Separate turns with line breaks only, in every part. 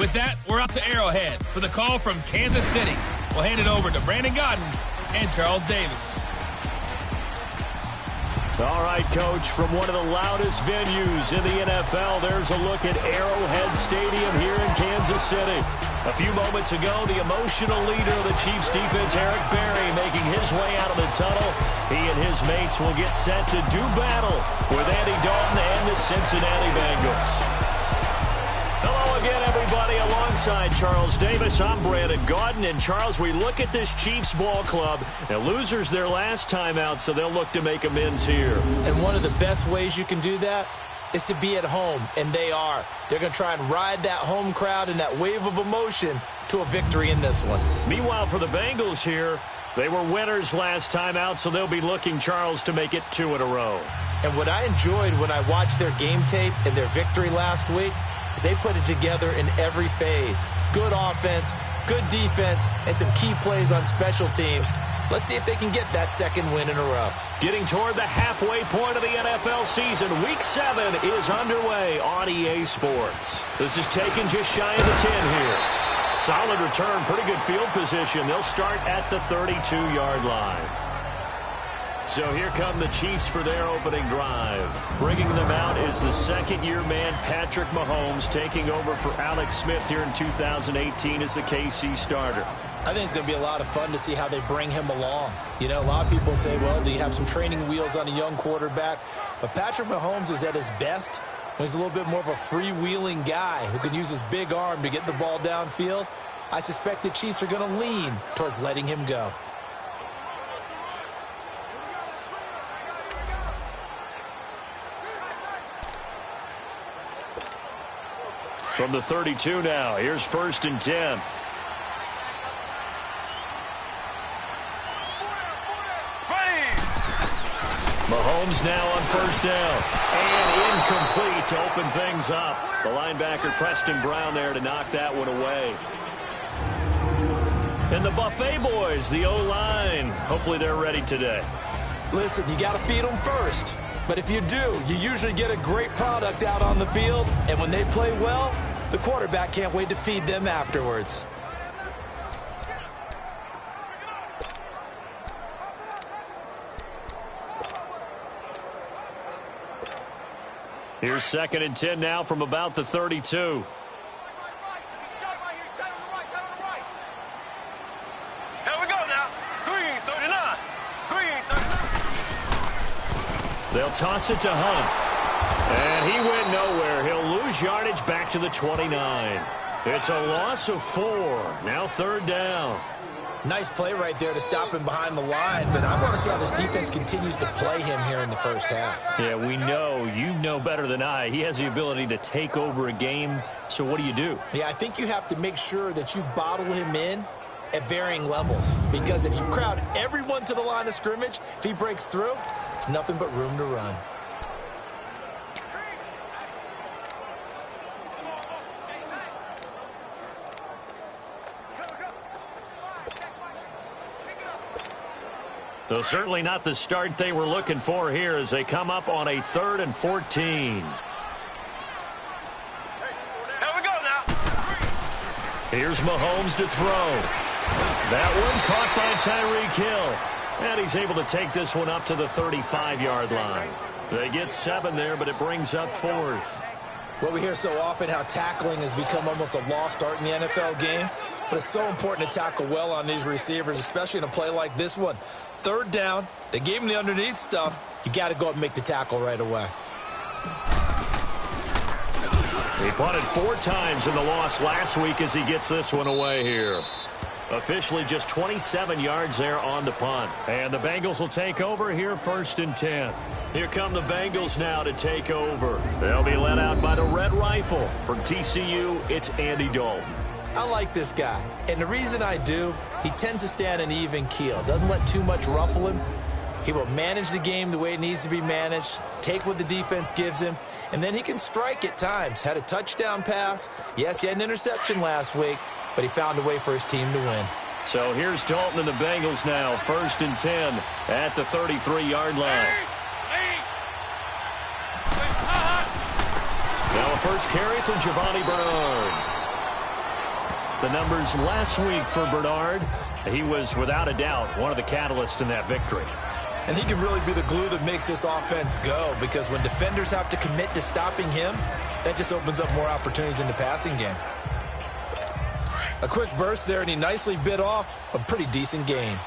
With that, we're up to Arrowhead for the call from Kansas City. We'll hand it over to Brandon Godden and Charles Davis.
All right, Coach, from one of the loudest venues in the NFL, there's a look at Arrowhead Stadium here in Kansas City. A few moments ago, the emotional leader of the Chiefs defense, Eric Berry, making his way out of the tunnel. He and his mates will get set to do battle with Andy Dalton and the Cincinnati Bengals. Hello again, everybody. Alongside Charles Davis, I'm Brandon Godden. And, Charles, we look at this Chiefs ball club. Now, losers their last time out, so they'll look to make amends here.
And one of the best ways you can do that is to be at home, and they are. They're going to try and ride that home crowd and that wave of emotion to a victory in this one.
Meanwhile, for the Bengals here, they were winners last time out, so they'll be looking, Charles, to make it 2 in a row.
And what I enjoyed when I watched their game tape and their victory last week is they put it together in every phase. Good offense, good defense, and some key plays on special teams. Let's see if they can get that second win in a row.
Getting toward the halfway point of the NFL season, Week 7 is underway on EA Sports. This is taken just shy of the 10 here. Solid return, pretty good field position. They'll start at the 32-yard line. So here come the Chiefs for their opening drive. Bringing them out is the second-year man, Patrick Mahomes, taking over for Alex Smith here in 2018 as the KC starter.
I think it's going to be a lot of fun to see how they bring him along. You know, a lot of people say, well, do you have some training wheels on a young quarterback? But Patrick Mahomes is at his best when he's a little bit more of a freewheeling guy who can use his big arm to get the ball downfield. I suspect the Chiefs are going to lean towards letting him go.
From the 32 now, here's 1st and 10. Mahomes now on 1st down. And incomplete to open things up. The linebacker Preston Brown there to knock that one away. And the Buffet boys, the O-line. Hopefully they're ready today.
Listen, you got to feed them first. But if you do, you usually get a great product out on the field. And when they play well, the quarterback can't wait to feed them afterwards.
Here's 2nd and 10 now from about the 32.
Here we go now. Green 39. Green 39.
They'll toss it to Hunt. And he went nowhere. He'll lose yardage back to the 29. It's a loss of 4. Now 3rd down.
Nice play right there to stop him behind the line, but I want to see how this defense continues to play him here in the first half.
Yeah, we know. You know better than I. He has the ability to take over a game, so what do?
Yeah, I think you have to make sure that you bottle him in at varying levels, because if you crowd everyone to the line of scrimmage, if he breaks through, there's nothing but room to run.
So certainly not the start they were looking for here as they come up on a 3rd and 14.
Here we go now.
Here's Mahomes to throw. That one caught by Tyreek Hill. And he's able to take this one up to the 35-yard line. They get 7 there, but it brings up 4th.
Well, we hear so often how tackling has become almost a lost art in the NFL game. But it's so important to tackle well on these receivers, especially in a play like this one. 3rd down, they gave him the underneath stuff. You got to go up and make the tackle right away.
He punted 4 times in the loss last week as he gets this one away here. Officially just 27 yards there on the punt. And the Bengals will take over here 1st and 10. Here come the Bengals now to take over. They'll be led out by the Red Rifle. From TCU, it's Andy Dalton.
I like this guy, and the reason I do, he tends to stay on an even keel. Doesn't let too much ruffle him. He will manage the game the way it needs to be managed, take what the defense gives him, and then he can strike at times. Had a touchdown pass. Yes, he had an interception last week, but he found a way for his team to win.
So here's Dalton and the Bengals now, 1st and 10 at the 33-yard line. Now a first carry for Giovanni Bernard. The numbers last week for Bernard. He was, without a doubt, one of the catalysts in that victory.
And he can really be the glue that makes this offense go, because when defenders have to commit to stopping him, that just opens up more opportunities in the passing game. A quick burst there, and he nicely bit off a pretty decent gain.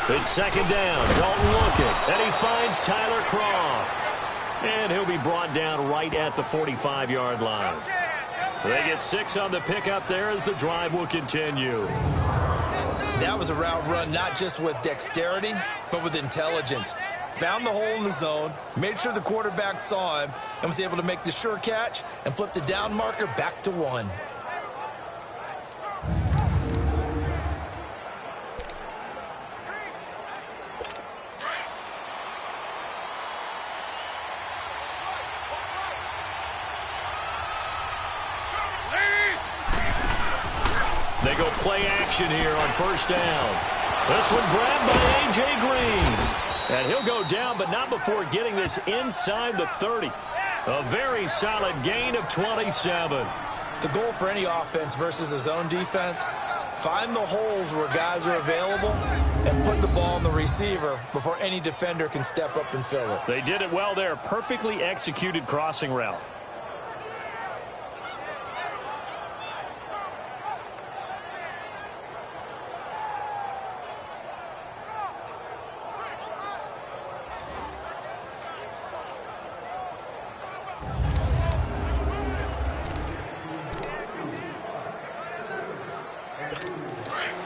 It's second down. Dalton looking, and he finds Tyler Croft. And he'll be brought down right at the 45-yard line. So they get 6 on the pickup there as the drive will continue.
That was a route run not just with dexterity, but with intelligence. Found the hole in the zone, made sure the quarterback saw him, and was able to make the sure catch and flip the down marker back to 1.
They go play action here on first down. This one grabbed by A.J. Green. And he'll go down, but not before getting this inside the 30. A very solid gain of 27.
The goal for any offense versus a zone defense, find the holes where guys are available and put the ball on the receiver before any defender can step up and fill it.
They did it well there. Perfectly executed crossing route.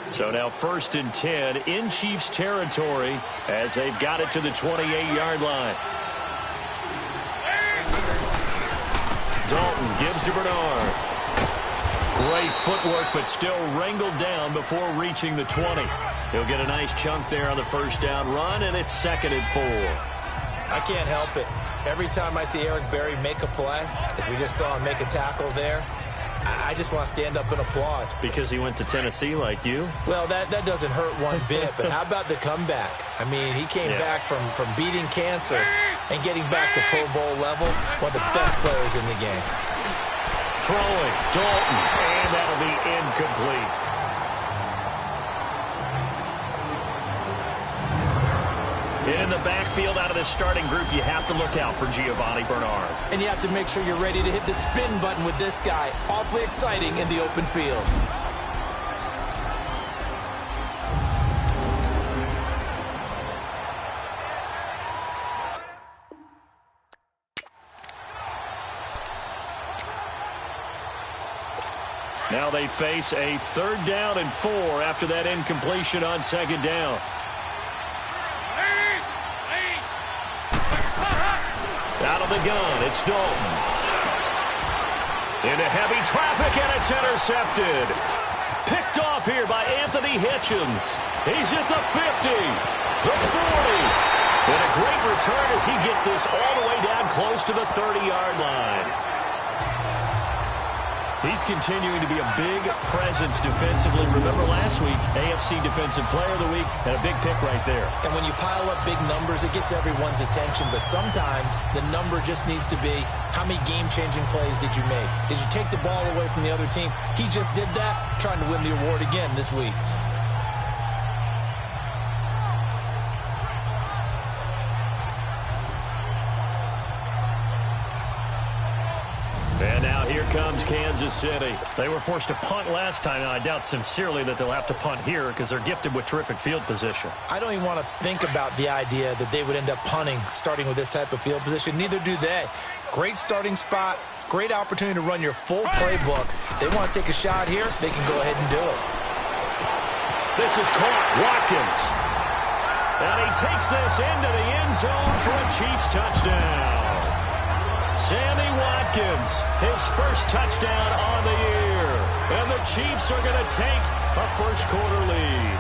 So now 1st and 10 in Chiefs territory as they've got it to the 28-yard line. Dalton gives to Bernard. Great footwork, but still wrangled down before reaching the 20. He'll get a nice chunk there on the first down run, and it's 2nd and 4.
I can't help it. Every time I see Eric Berry make a play, as we just saw him make a tackle there, I just want to stand up and applaud.
Because he went to Tennessee like you?
Well, that doesn't hurt one bit, but how about the comeback? I mean, he came back from beating cancer and getting back to Pro Bowl level, one of the best players in the game.
Throwing, Dalton, and that'll be incomplete. In the backfield out of the starting group, you have to look out for Giovanni Bernard.
And you have to make sure you're ready to hit the spin button with this guy. Awfully exciting in the open field.
Now they face a 3rd down and 4 after that incompletion on 2nd down. Out of the gun, it's Dalton. Into heavy traffic, and it's intercepted. Picked off here by Anthony Hitchens. He's at the 50, the 40. And a great return as he gets this all the way down close to the 30-yard line. He's continuing to be a big presence defensively. Remember last week, AFC Defensive Player of the Week, and a big pick right there.
And when you pile up big numbers, it gets everyone's attention. But sometimes the number just needs to be, how many game-changing plays did you make? Did you take the ball away from the other team? He just did that, trying to win the award again this week.
And now here comes Kansas City. They were forced to punt last time, and I doubt sincerely that they'll have to punt here because they're gifted with terrific field position.
I don't even want to think about the idea that they would end up punting starting with this type of field position. Neither do they. Great starting spot, great opportunity to run your full playbook. They want to take a shot here, they can go ahead and do it.
This is caught. Watkins. And he takes this into the end zone for a Chiefs touchdown. Sammy Watkins, his first touchdown on the year. And the Chiefs are going to take a first-quarter lead.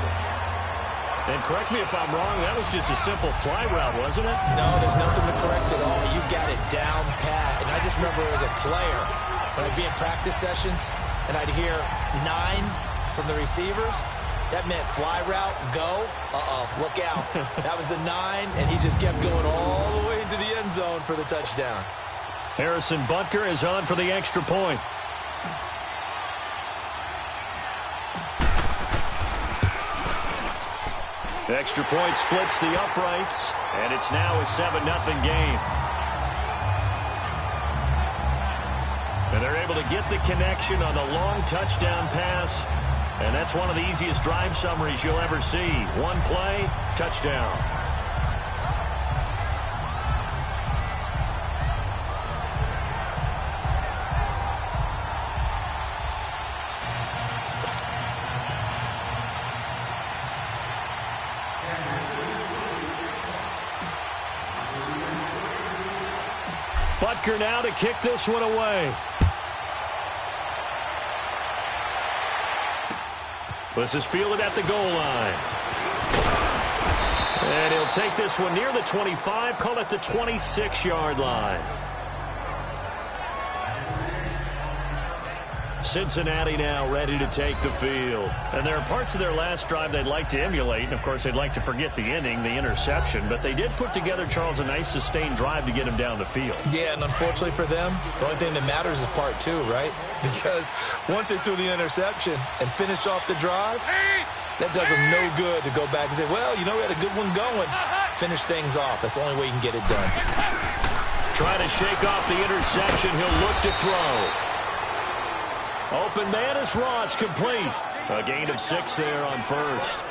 And correct me if I'm wrong, that was just a simple fly route, wasn't it?
No, there's nothing to correct at all. You got it down pat. And I just remember as a player, when I'd be in practice sessions, and I'd hear 9 from the receivers, That meant fly route, go. Look out. That was the 9, and he just kept going all the way into the end zone for the touchdown.
Harrison Butker is on for the extra point. The extra point splits the uprights, and it's now a 7-0 game. And they're able to get the connection on the long touchdown pass. And that's one of the easiest drive summaries you'll ever see. One play, touchdown. Butker now to kick this one away. This is fielded at the goal line. And he'll take this one near the 25, call it the 26-yard line. Cincinnati now ready to take the field. And there are parts of their last drive they'd like to emulate. And, of course, they'd like to forget the ending, the interception. But they did put together, Charles, a nice sustained drive to get him down the field.
Yeah, and unfortunately for them, the only thing that matters is part 2, right? Because once they threw the interception and finished off the drive, that does them no good to go back and say, well, you know, we had a good one going. Finish things off. That's the only way you can get it done.
Trying to shake off the interception. He'll look to throw. Open man is Ross, complete. A gain of 6 there on first.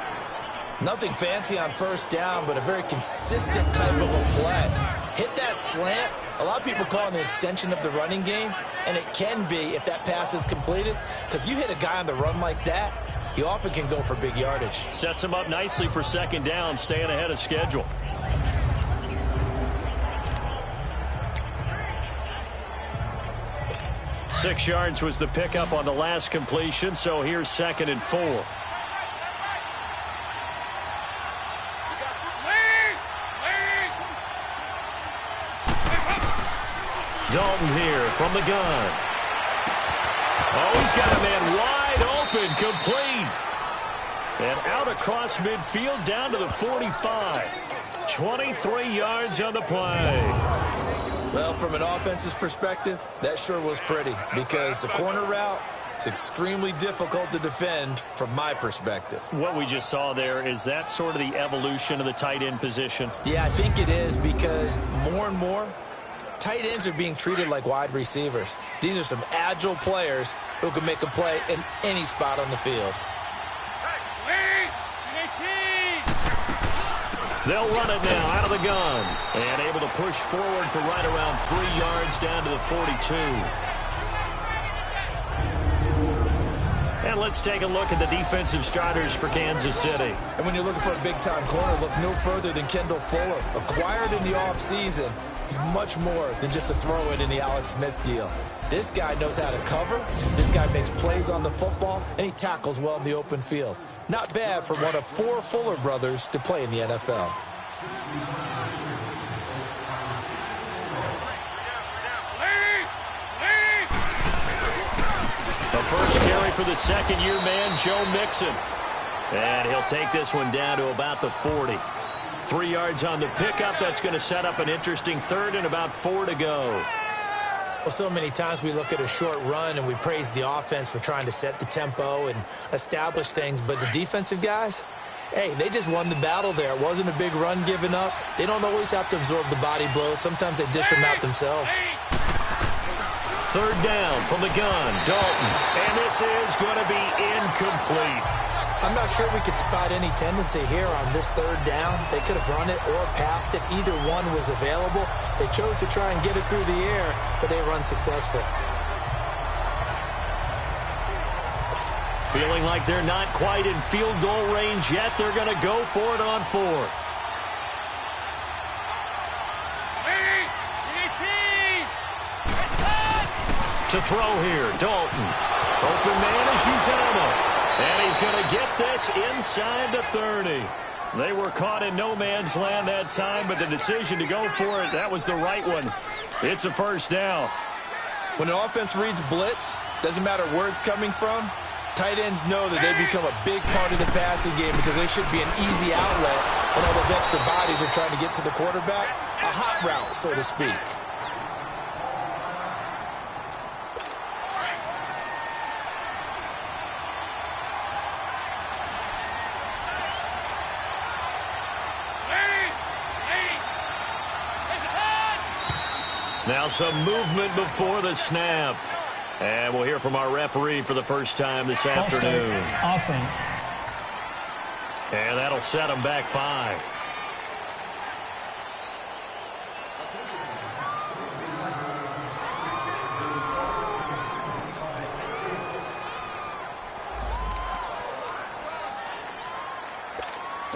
Nothing fancy on first down, but a very consistent type of a play. Hit that slant. A lot of people call it an extension of the running game, and it can be if that pass is completed, because you hit a guy on the run like that, he often can go for big yardage.
Sets him up nicely for second down, staying ahead of schedule. Six yards was the pickup on the last completion, so here's 2nd and 4. Dalton here from the gun. Oh, he's got a man wide open, complete. And out across midfield down to the 45. 23 yards on the play.
Well, from an offense's perspective, that sure was pretty, because the corner route is extremely difficult to defend from my perspective.
What we just saw there, is that sort of the evolution of the tight end position?
Yeah, I think it is, because more and more, tight ends are being treated like wide receivers. These are some agile players who can make a play in any spot on the field.
They'll run it now out of the gun. And able to push forward for right around 3 yards down to the 42. And let's take a look at the defensive starters for Kansas City.
And when you're looking for a big-time corner, look no further than Kendall Fuller. Acquired in the offseason, he's much more than just a throw-in in the Alex Smith deal. This guy knows how to cover. This guy makes plays on the football, and he tackles well in the open field. Not bad for one of 4 Fuller brothers to play in the NFL.
The first carry for the second-year man, Joe Mixon. And he'll take this one down to about the 40. 3 yards on the pickup. That's going to set up an interesting 3rd and about 4 to go.
Well, so many times we look at a short run and we praise the offense for trying to set the tempo and establish things. But the defensive guys, hey, they just won the battle there. It wasn't a big run given up. They don't always have to absorb the body blows. Sometimes they dish them out themselves.
3rd down from the gun, Dalton. And this is going to be incomplete.
I'm not sure we could spot any tendency here on this 3rd down. They could have run it or passed it. Either one was available. They chose to try and get it through the air, but they were unsuccessful.
Feeling like they're not quite in field goal range yet. They're going to go for it on 4th. To throw here, Dalton. Open man is Uzomah. And he's going to get this inside the 30. They were caught in no man's land that time, but the decision to go for it, that was the right one. It's a 1st down.
When an offense reads blitz, doesn't matter where it's coming from, Tight ends know that they become a big part of the passing game because they should be an easy outlet when all those extra bodies are trying to get to the quarterback. A hot route, so to speak.
Now some movement before the snap. And we'll hear from our referee for the first time this afternoon.
Offense.
And that'll set them back 5.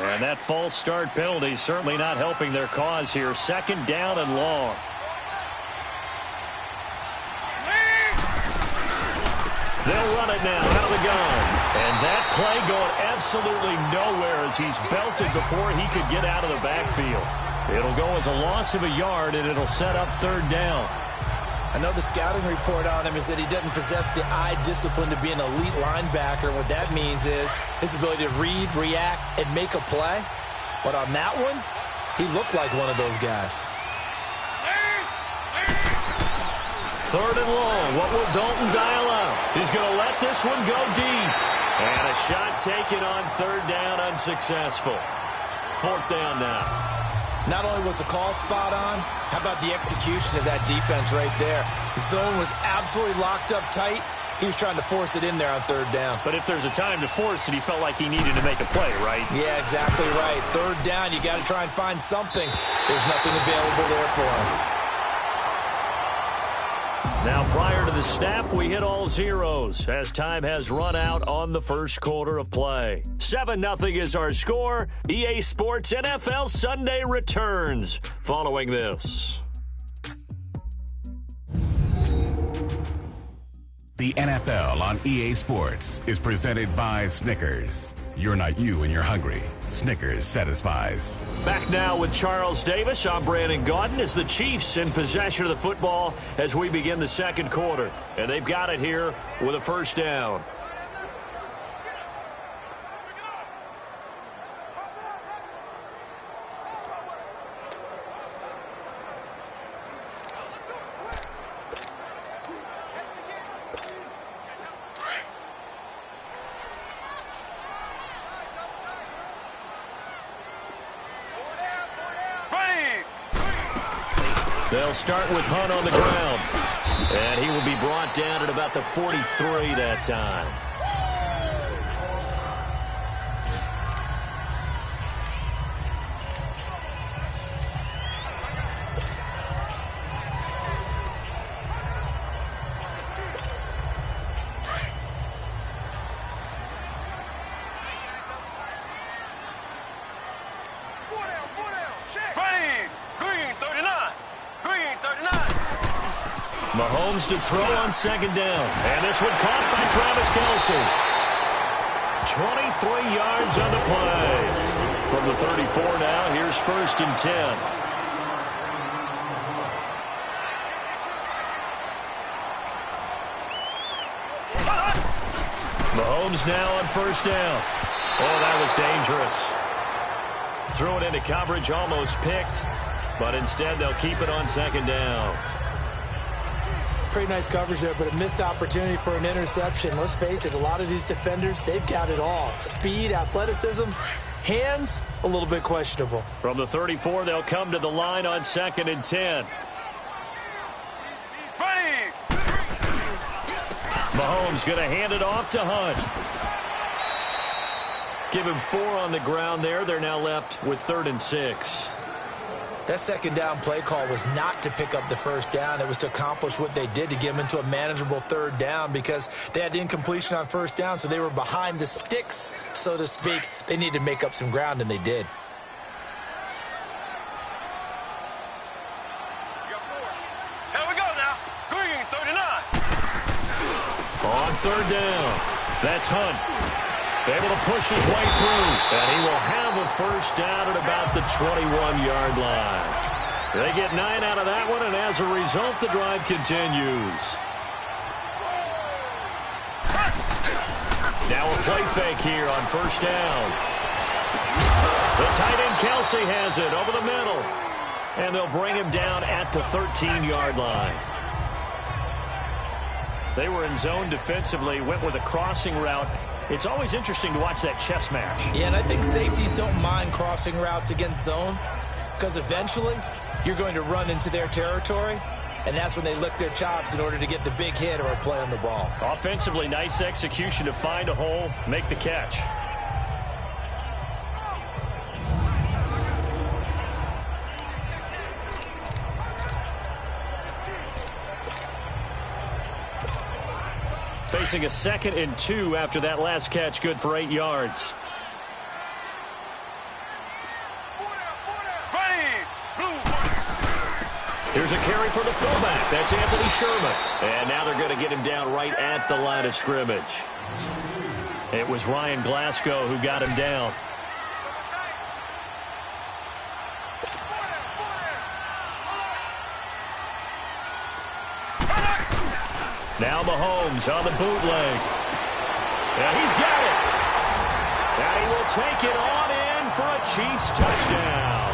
And that false start penalty certainly not helping their cause here. 2nd down and long. They'll run it now out of the gun. And that play going absolutely nowhere as he's belted before he could get out of the backfield. It'll go as a loss of a yard, and it'll set up 3rd down.
I know the scouting report on him is that he doesn't possess the eye discipline to be an elite linebacker. What that means is his ability to read, react, and make a play. But on that one, he looked like one of those guys.
3rd and long. What will Dalton dial up? He's going to let this one go deep. And a shot taken on 3rd down, unsuccessful. 4th down now.
Not only was the call spot on, how about the execution of that defense right there? The zone was absolutely locked up tight. He was trying to force it in there on 3rd down.
But if there's a time to force it, he felt like he needed to make a play, right?
Yeah, exactly right. 3rd down, you got to try and find something. There's nothing available there for him.
Now, prior to the snap, we hit all zeros as time has run out on the first quarter of play. 7-0 is our score. EA Sports NFL Sunday returns following this.
The NFL on EA Sports is presented by Snickers. You're not you when you're hungry. Snickers satisfies.
Back now with Charles Davis. I'm Brandon Gaudin as the Chiefs in possession of the football as we begin the 2nd quarter. And they've got it here with a 1st down. They'll start with Hunt on the ground. And he will be brought down at about the 43 that time. Mahomes to throw on 2nd down. And this one caught by Travis Kelce. 23 yards on the play. From the 34 now, here's 1st and 10. Mahomes now on 1st down. Oh, that was dangerous. Threw it into coverage, almost picked. But instead, they'll keep it on 2nd down.
Pretty nice coverage there, but a missed opportunity for an interception. Let's face it, a lot of these defenders, they've got it all. Speed, athleticism, hands, a little bit questionable.
From the 34, they'll come to the line on 2nd and 10. Mahomes going to hand it off to Hunt. Give him 4 on the ground there. They're now left with 3rd and 6.
That 2nd down play call was not to pick up the 1st down. It was to accomplish what they did to get them into a manageable 3rd down because they had incompletion on 1st down, so they were behind the sticks, so to speak. They needed to make up some ground, and they did.
Here we go now. Green, 39.
On 3rd down, that's Hunt. Able to push his way through, and he will have a 1st down at about the 21-yard line. They get 9 out of that one, and as a result, the drive continues. Now a play fake here on first down. The tight end Kelsey has it over the middle. And they'll bring him down at the 13-yard line. They were in zone defensively, went with a crossing route. It's always interesting to watch that chess match.
Yeah, and I think safeties don't mind crossing routes against zone because eventually you're going to run into their territory, and that's when they lick their chops in order to get the big hit or a play on the ball.
Offensively, nice execution to find a hole, make the catch. Facing a 2nd and 2 after that last catch, good for 8 yards. Here's a carry for the fullback. That's Anthony Sherman. And now they're going to get him down right at the line of scrimmage. It was Ryan Glasgow who got him down. Now Mahomes on the bootleg. And he's got it. And he will take it on in for a Chiefs touchdown.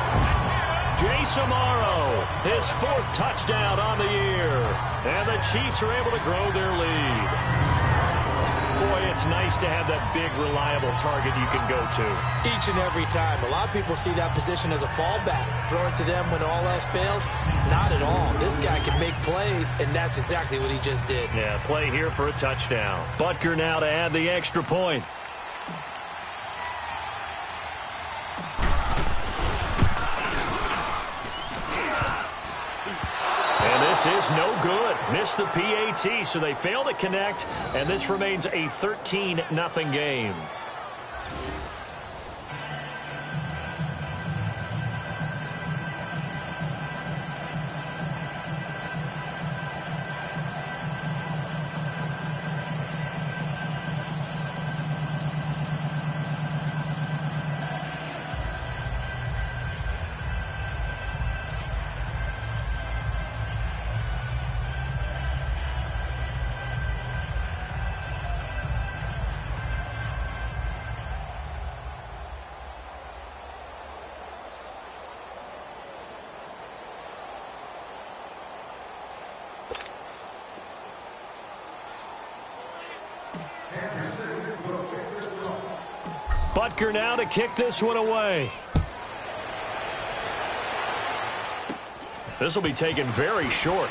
Jace Amaro, his 4th touchdown on the year. And the Chiefs are able to grow their lead. Boy, it's nice to have that big, reliable target you can go to.
Each and every time. A lot of people see that position as a fallback. Throw it to them when all else fails. Not at all. This guy can make plays, and that's exactly what he just did.
Yeah, play here for a touchdown. Butker now to add the extra point. This is no good. Missed the PAT, so they fail to connect, and this remains a 13-0 game. Butker now to kick this one away. This will be taken very short.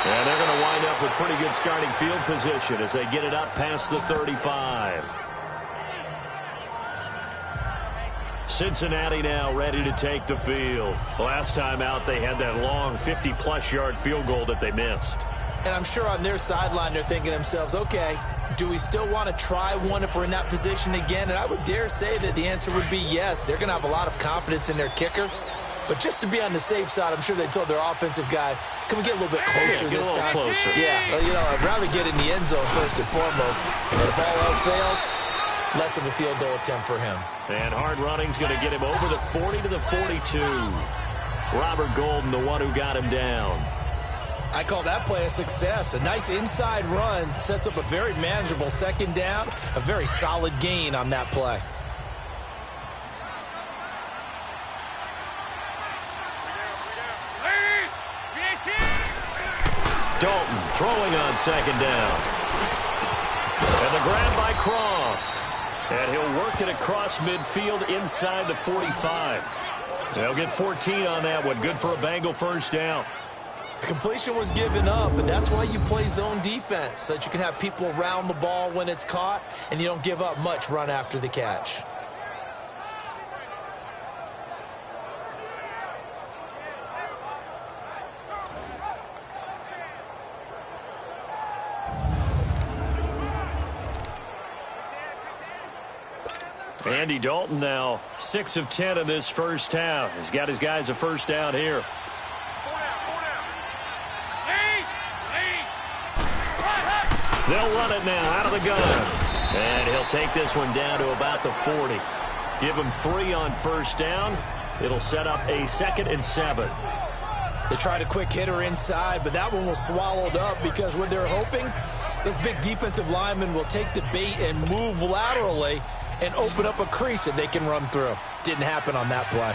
And they're going to wind up with pretty good starting field position as they get it up past the 35. Cincinnati now ready to take the field. Last time out, they had that long 50-plus yard field goal that they missed.
And I'm sure on their sideline they're thinking to themselves, okay, do we still want to try one if we're in that position again? And I would dare say that the answer would be yes. They're going to have a lot of confidence in their kicker. But just to be on the safe side, I'm sure they told their offensive guys, can we get a little bit closer this time?
Closer.
Yeah, well, you know, I'd rather get in the end zone first and foremost. But if all else fails, less of a field goal attempt for him.
And hard running's going to get him over the 40 to the 42. Robert Golden, the one who got him down.
I call that play a success. A nice inside run sets up a very manageable 2nd down. A very solid gain on that play.
Dalton throwing on 2nd down. And the grab by Croft. And he'll work it across midfield inside the 45. They'll get 14 on that one. Good for a Bengal 1st down.
The completion was given up, but that's why you play zone defense, so that you can have people around the ball when it's caught, and you don't give up much run after the catch.
Andy Dalton now 6 of 10 in this 1st half. He's got his guys a 1st down here. They'll run it now out of the gun. And he'll take this one down to about the 40. Give him 3 on 1st down. It'll set up a 2nd and 7.
They tried a quick hitter inside, but that one was swallowed up because what they're hoping Those big defensive linemen will take the bait and move laterally and open up a crease that they can run through. Didn't happen on that play.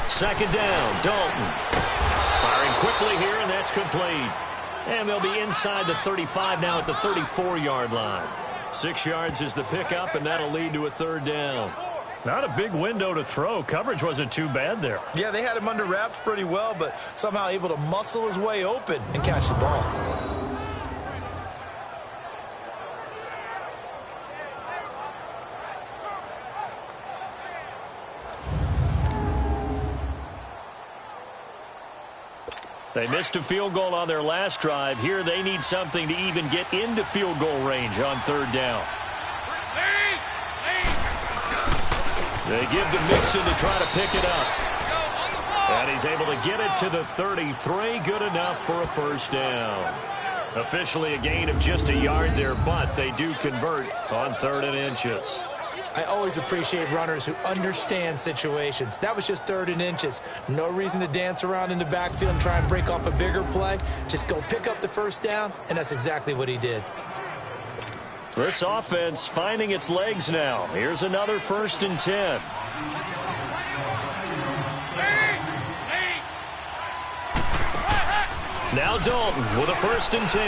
Second down, Dalton. Firing quickly here, and that's complete. And they'll be inside the 35 now at the 34-yard line. 6 yards is the pickup, and that'll lead to a third down.
Not a big window to throw. Coverage wasn't too bad there.
Yeah, they had him under wraps pretty well, but somehow able to muscle his way open and catch the ball.
They missed a field goal on their last drive. Here they need something to even get into field goal range on third down. They give to Mixon to try to pick it up. And he's able to get it to the 33. Good enough for a first down. Officially a gain of just a yard there, but they do convert on 3rd and inches.
I always appreciate runners who understand situations. That was just 3rd and inches. No reason to dance around in the backfield and try and break off a bigger play. Just go pick up the first down, and that's exactly what he did.
This offense finding its legs now. Here's another 1st and 10. Now Dalton with a 1st and 10.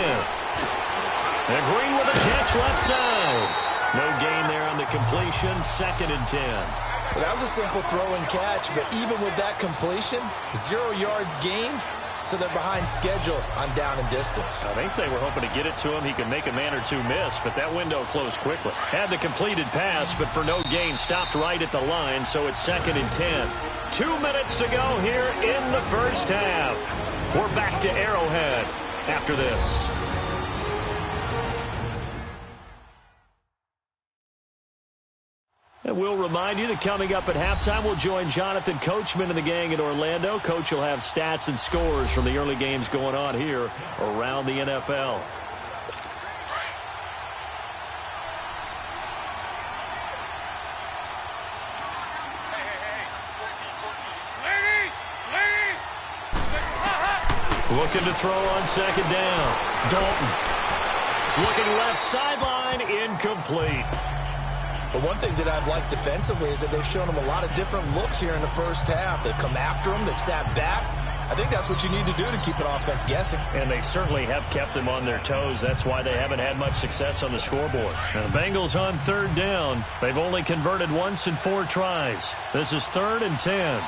And Green with a catch left side. No gain there on the completion. 2nd and 10.
Well, that was a simple throw and catch, but even with that completion, 0 yards gained, so they're behind schedule on down and distance.
I think they were hoping to get it to him. He could make a man or two miss, but that window closed quickly.
Had the completed pass, but for no gain, stopped right at the line, so it's 2nd and 10. 2 minutes to go here in the first half. We're back to Arrowhead after this. And we'll remind you that coming up at halftime, we'll join Jonathan Coachman and the gang in Orlando. Coach will have stats and scores from the early games going on here around the NFL. Looking to throw on 2nd down. Dalton. Looking left sideline, incomplete.
But one thing that I've liked defensively is that they've shown them a lot of different looks here in the first half. They've come after them. They've sat back. I think that's what you need to do to keep an offense guessing.
And they certainly have kept them on their toes. That's why they haven't had much success on the scoreboard. Now, the Bengals on 3rd down. They've only converted once in 4 tries. This is 3rd and 10.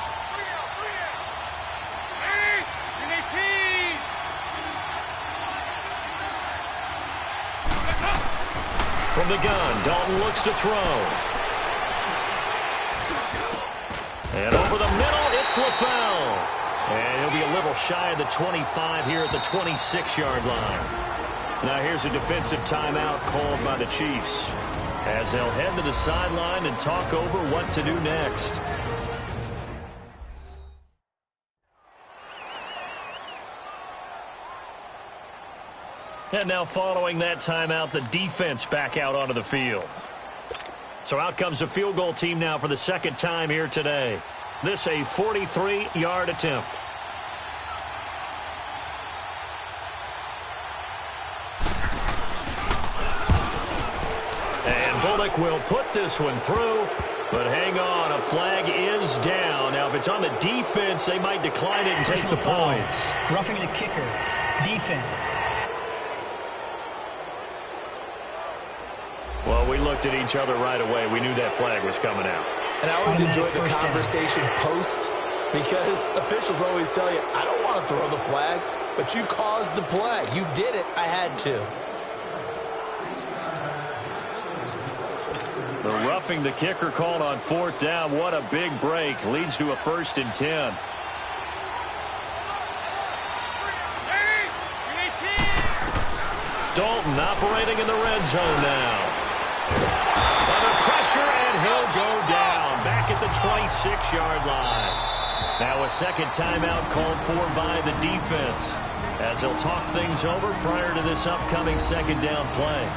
From the gun, Dalton looks to throw. And over the middle, it's LaFell. And he'll be a little shy of the 25 here at the 26-yard line. Now here's a defensive timeout called by the Chiefs, as they'll head to the sideline and talk over what to do next.
And now following that timeout, the defense back out onto the field. So out comes the field goal team now for the 2nd time here today. This a 43-yard attempt.
And Bullock will put this one through. But hang on, a flag is down. Now, if it's on the defense, they might decline it and take the points.
Roughing the kicker. Defense.
Well, we looked at each other right away. We knew that flag was coming out.
And I always enjoy the conversation post, because officials always tell you, I don't want to throw the flag, but you caused the play. You did it. I had to.
The roughing the kicker called on 4th down. What a big break. Leads to a 1st and 10. Dalton operating in the red zone now. Under pressure, and he'll go down. Back at the 26-yard line. Now a 2nd timeout called for by the defense, as they'll talk things over prior to this upcoming 2nd down play.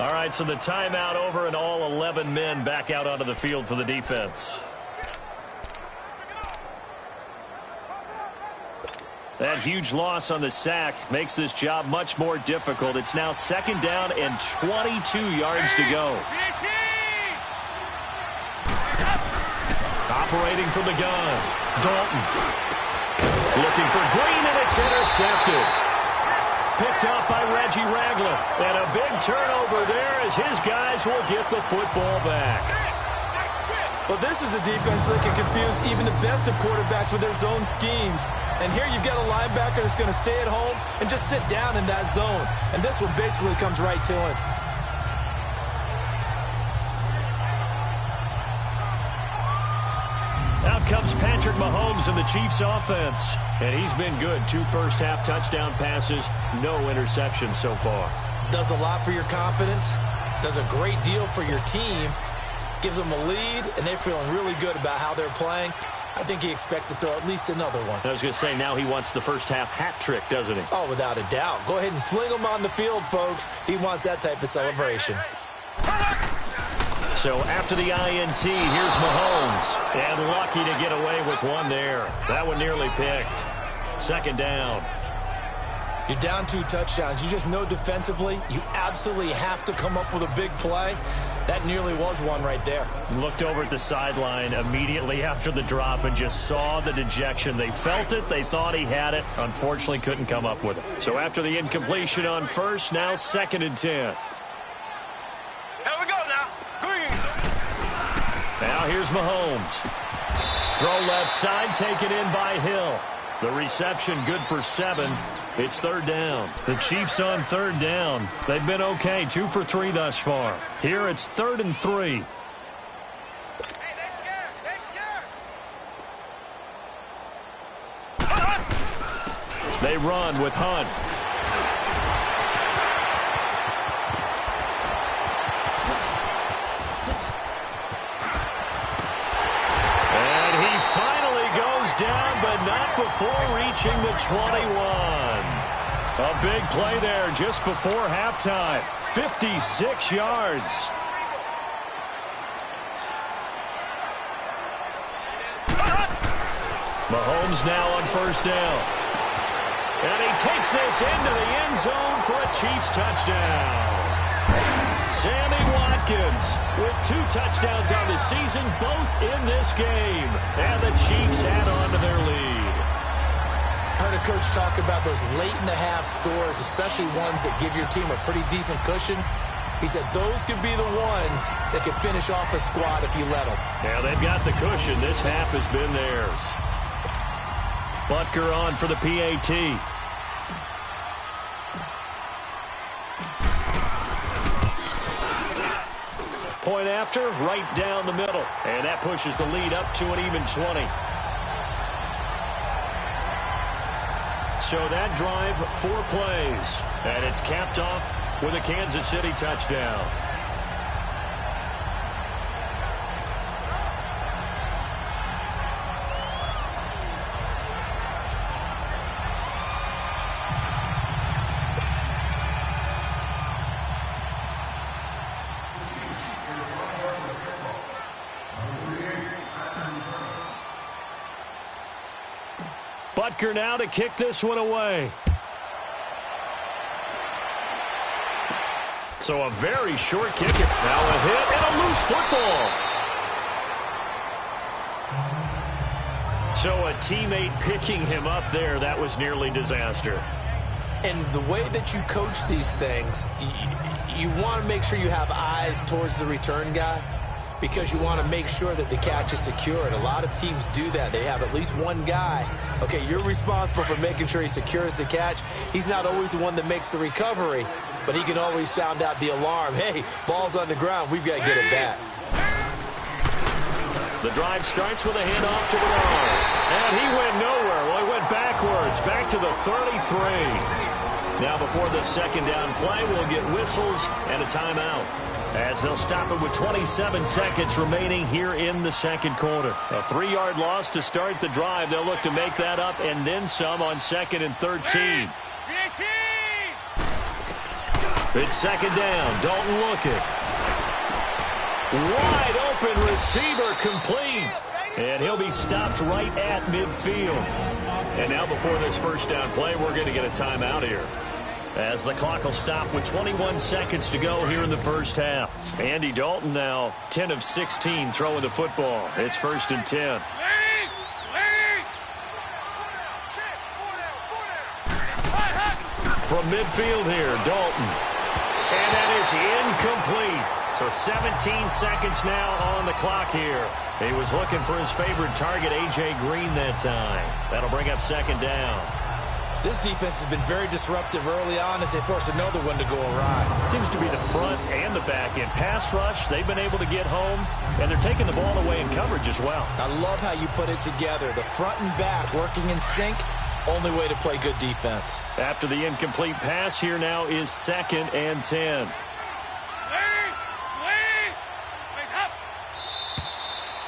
All right, so the timeout over and all 11 men back out onto the field for the defense. That huge loss on the sack makes this job much more difficult. It's now 2nd down and 22 yards to go. Operating from the gun, Dalton. Looking for Green, and it's intercepted. Picked up by Reggie Ragland. And a big turnover there as his guys will get the football back.
Well, this is a defense that can confuse even the best of quarterbacks with their zone schemes. And here you've got a linebacker that's going to stay at home and just sit down in that zone. And this one basically comes right to him.
Out comes Patrick Mahomes in the Chiefs offense. And he's been good. 2 first-half touchdown passes, no interceptions so far.
Does a lot for your confidence. Does a great deal for your team. Gives them a lead, and they're feeling really good about how they're playing. I think he expects to throw at least another one.
I was going to say, now he wants the first-half hat trick, doesn't he?
Oh, without a doubt. Go ahead and fling him on the field, folks. He wants that type of celebration.
So after the INT, here's Mahomes. And lucky to get away with one there. That one nearly picked. 2nd down.
You're down 2 touchdowns. You just know defensively you absolutely have to come up with a big play. That nearly was one right there.
Looked over at the sideline immediately after the drop and just saw the dejection. They felt it. They thought he had it. Unfortunately, couldn't come up with it. So after the incompletion on first, now 2nd and 10.
Here we go now. Green.
Now here's Mahomes. Throw left side, taken in by Hill. The reception good for 7. It's 3rd down. The Chiefs on 3rd down. They've been okay, 2 for 3 thus far. Here it's 3rd and 3.
Hey, they scared. They scared.
They run with Hunt. And he finally goes down, but not before reaching the 21. A big play there just before halftime. 56 yards. Mahomes now on 1st down. And he takes this into the end zone for a Chiefs touchdown. Sammy Watkins with 2 touchdowns on the season, both in this game. And the Chiefs add on to their lead.
I heard a coach talk about those late-in-the-half scores, especially ones that give your team a pretty decent cushion. He said those could be the ones that could finish off a squad if you let them.
Yeah, they've got the cushion. This half has been theirs. Butker on for the PAT. Point after, right down the middle. And that pushes the lead up to an even 20. So that drive, 4 plays. And it's capped off with a Kansas City touchdown. Butker now to kick this one away. So a very short kick. Now a hit and a loose football. So a teammate picking him up there. That was nearly disaster.
And the way that you coach these things, you want to make sure you have eyes towards the return guy, because you want to make sure that the catch is secure. And a lot of teams do that. They have at least one guy. Okay, you're responsible for making sure he secures the catch. He's not always the one that makes the recovery, but he can always sound out the alarm. Hey, ball's on the ground. We've got to get it back.
The drive starts with a handoff to Bernard. And he went nowhere. Well, he went backwards, back to the 33. Now before the 2nd down play, we'll get whistles and a timeout, as they'll stop it with 27 seconds remaining here in the 2nd quarter. A 3-yard loss to start the drive. They'll look to make that up and then some on 2nd and 13. It's second down. Dalton looking. Wide open receiver complete. And he'll be stopped right at midfield. And now before this first down play, we're going to get a timeout here, as the clock will stop with 21 seconds to go here in the first half. Andy Dalton now 10 of 16 throwing the football. It's 1st and 10. From midfield here, Dalton. And that is incomplete. So 17 seconds now on the clock here. He was looking for his favorite target, A.J. Green, that time. That'll bring up second down.
This defense has been very disruptive early on as they force another one to go awry.
It seems to be the front and the back end. Pass rush, they've been able to get home, and they're taking the ball away in coverage as well.
I love how you put it together. The front and back working in sync. Only way to play good defense.
After the incomplete pass, here now is 2nd and 10.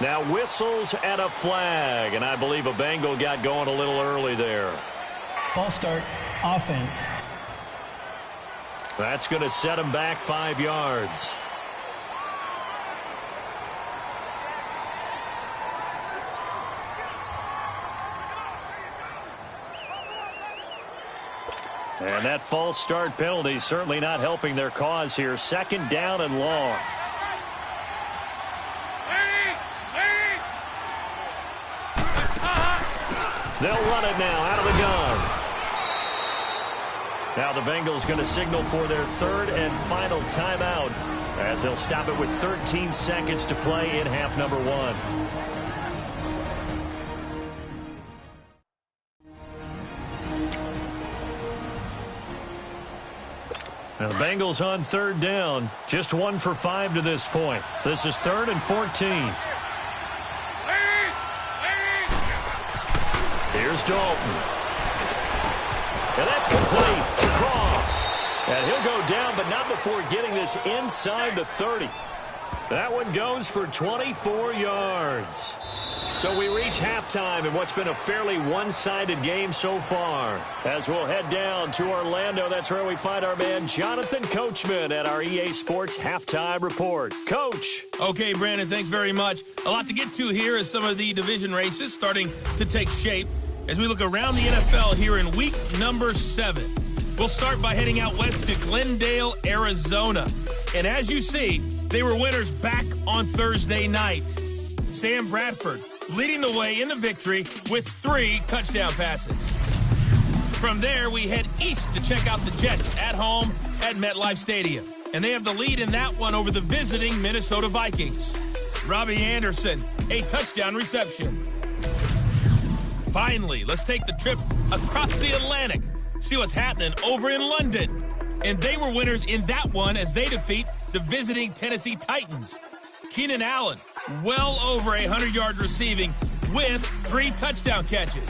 Now whistles and a flag, and I believe a Bengal got going a little early there.
False start, offense.
That's going to set him back 5 yards. And that false start penalty certainly not helping their cause here. 2nd down and long. They'll run it now out of the gun. Now the Bengals going to signal for their 3rd and final timeout, as they'll stop it with 13 seconds to play in half number 1. Now the Bengals on 3rd down, just 1 for 5 to this point. This is 3rd and 14. Here's Dalton. And that's complete to Croft. And he'll go down, but not before getting this inside the 30. That one goes for 24 yards. So we reach halftime in what's been a fairly one-sided game so far. As we'll head down to Orlando, that's where we find our man Jonathan Coachman at our EA Sports Halftime Report. Coach.
Okay, Brandon, thanks very much. A lot to get to here as some of the division races starting to take shape as we look around the NFL here in week number 7. We'll start by heading out west to Glendale, Arizona. And as you see, they were winners back on Thursday night. Sam Bradford leading the way in the victory with 3 touchdown passes. From there, we head east to check out the Jets at home at MetLife Stadium. And they have the lead in that one over the visiting Minnesota Vikings. Robbie Anderson, a touchdown reception. Finally, let's take the trip across the Atlantic, see what's happening over in London. And they were winners in that one as they defeat the visiting Tennessee Titans. Keenan Allen, well over 100 yards receiving with 3 touchdown catches.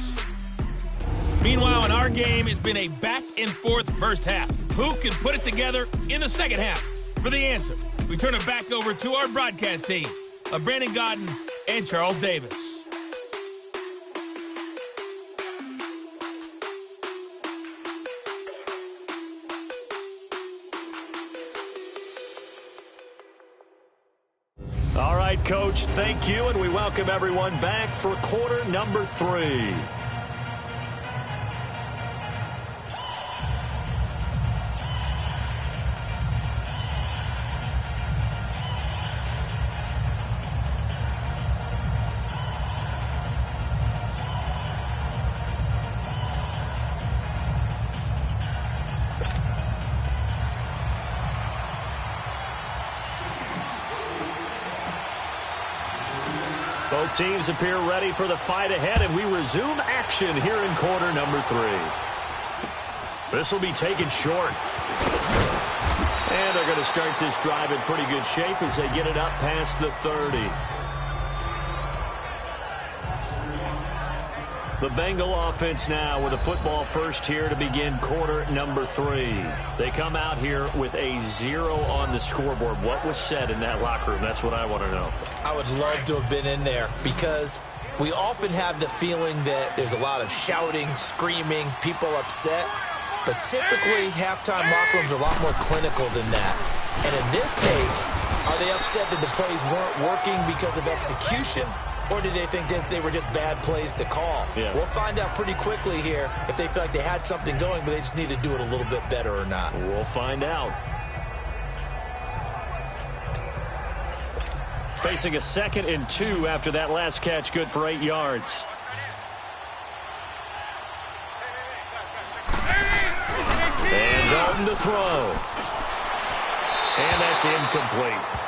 Meanwhile, in our game, it's been a back-and-forth first half. Who can put it together in the second half? For the answer, we turn it back over to our broadcast team of Brandon Gaudin and Charles Davis.
All right, Coach, thank you, and we welcome everyone back for quarter number 3. Both teams appear ready for the fight ahead, and we resume action here in quarter number 3. This will be taken short. And they're going to start this drive in pretty good shape as they get it up past the 30. The Bengal offense now with a football first here to begin quarter number 3. They come out here with a 0 on the scoreboard. What was said in that locker room? That's what I want to know.
I would love to have been in there because we often have the feeling that there's a lot of shouting, screaming, people upset. But typically, halftime locker rooms are a lot more clinical than that. And in this case, are they upset that the plays weren't working because of execution? Or did they think they were just bad plays to call?
Yeah.
We'll find out pretty quickly here if they feel like they had something going, but they just need to do it a little bit better or not.
We'll find out. Facing a 2nd and 2 after that last catch, good for 8 yards. And Dalton to throw. And that's incomplete.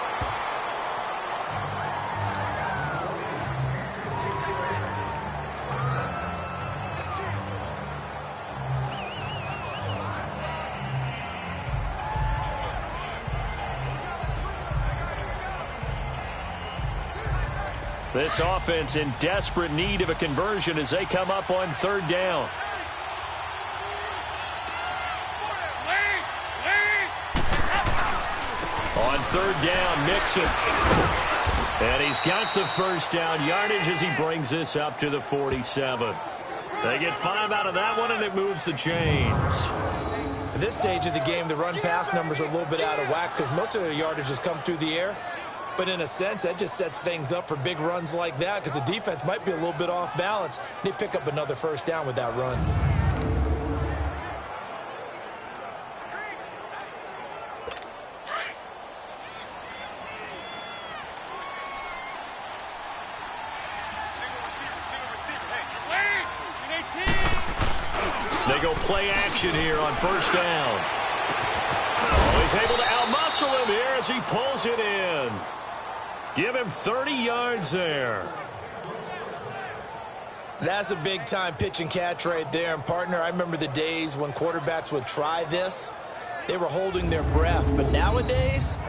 This offense in desperate need of a conversion as they come up on 3rd down. On 3rd down, Mixon. And he's got the first down yardage as he brings this up to the 47. They get 5 out of that one, and it moves the chains.
At this stage of the game, the run-pass numbers are a little bit out of whack because most of their yardage has come through the air. But in a sense, that just sets things up for big runs like that because the defense might be a little bit off balance. They pick up another first down with that run.
They go play action here on 1st down. Oh, he's able to out-muscle him here as he pulls it in. Give him 30 yards there.
That's a big-time pitch and catch right there. And, partner, I remember the days when quarterbacks would try this. They were holding their breath. But nowadays,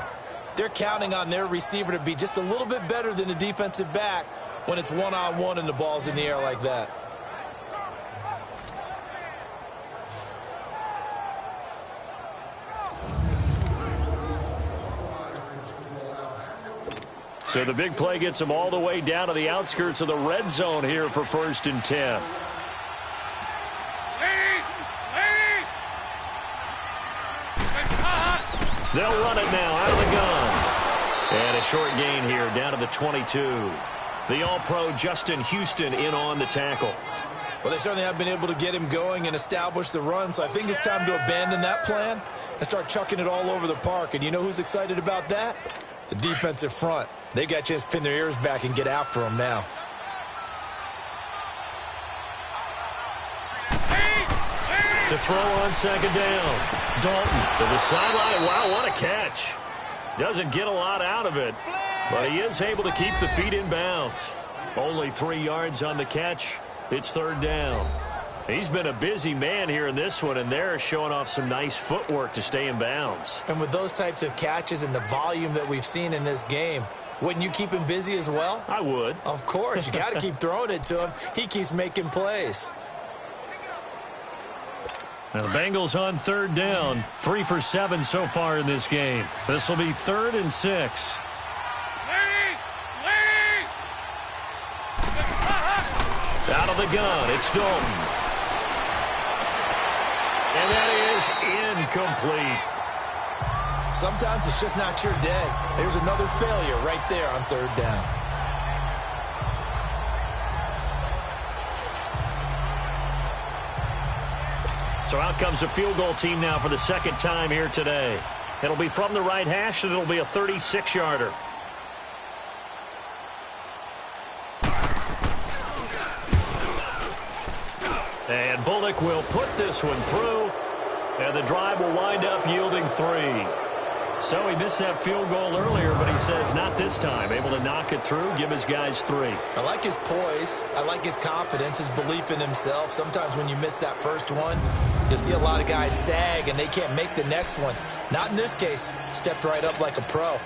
they're counting on their receiver to be just a little bit better than the defensive back when it's one-on-one and the ball's in the air like that.
So the big play gets them all the way down to the outskirts of the red zone here for 1st and 10. They'll run it now out of the gun. And a short gain here down to the 22. The All-Pro Justin Houston in on the tackle.
Well, they certainly have been able to get him going and establish the run, so I think it's time to abandon that plan and start chucking it all over the park. And you know who's excited about that? The defensive front. They got a chance to pin their ears back and get after him now.
To throw on 2nd down. Dalton to the sideline. Wow, what a catch. Doesn't get a lot out of it, but he is able to keep the feet in bounds. Only 3 yards on the catch. It's 3rd down. He's been a busy man here in this one, and they're showing off some nice footwork to stay in bounds.
And with those types of catches and the volume that we've seen in this game, wouldn't you keep him busy as well?
I would.
Of course. You got to keep throwing it to him. He keeps making plays.
Now the Bengals on 3rd down. 3 for 7 so far in this game. This will be 3rd and 6. Out of the gun, it's Dalton. And that is incomplete.
Sometimes it's just not your day. There's another failure right there on 3rd down.
So out comes the field goal team now for the 2nd time here today. It'll be from the right hash, and it'll be a 36-yarder. And Bullock will put this one through, and the drive will wind up yielding 3. So he missed that field goal earlier, but he says not this time. Able to knock it through, give his guys 3.
I like his poise. I like his confidence, his belief in himself. Sometimes when you miss that first one, you'll see a lot of guys sag, and they can't make the next one. Not in this case. Stepped right up like a pro.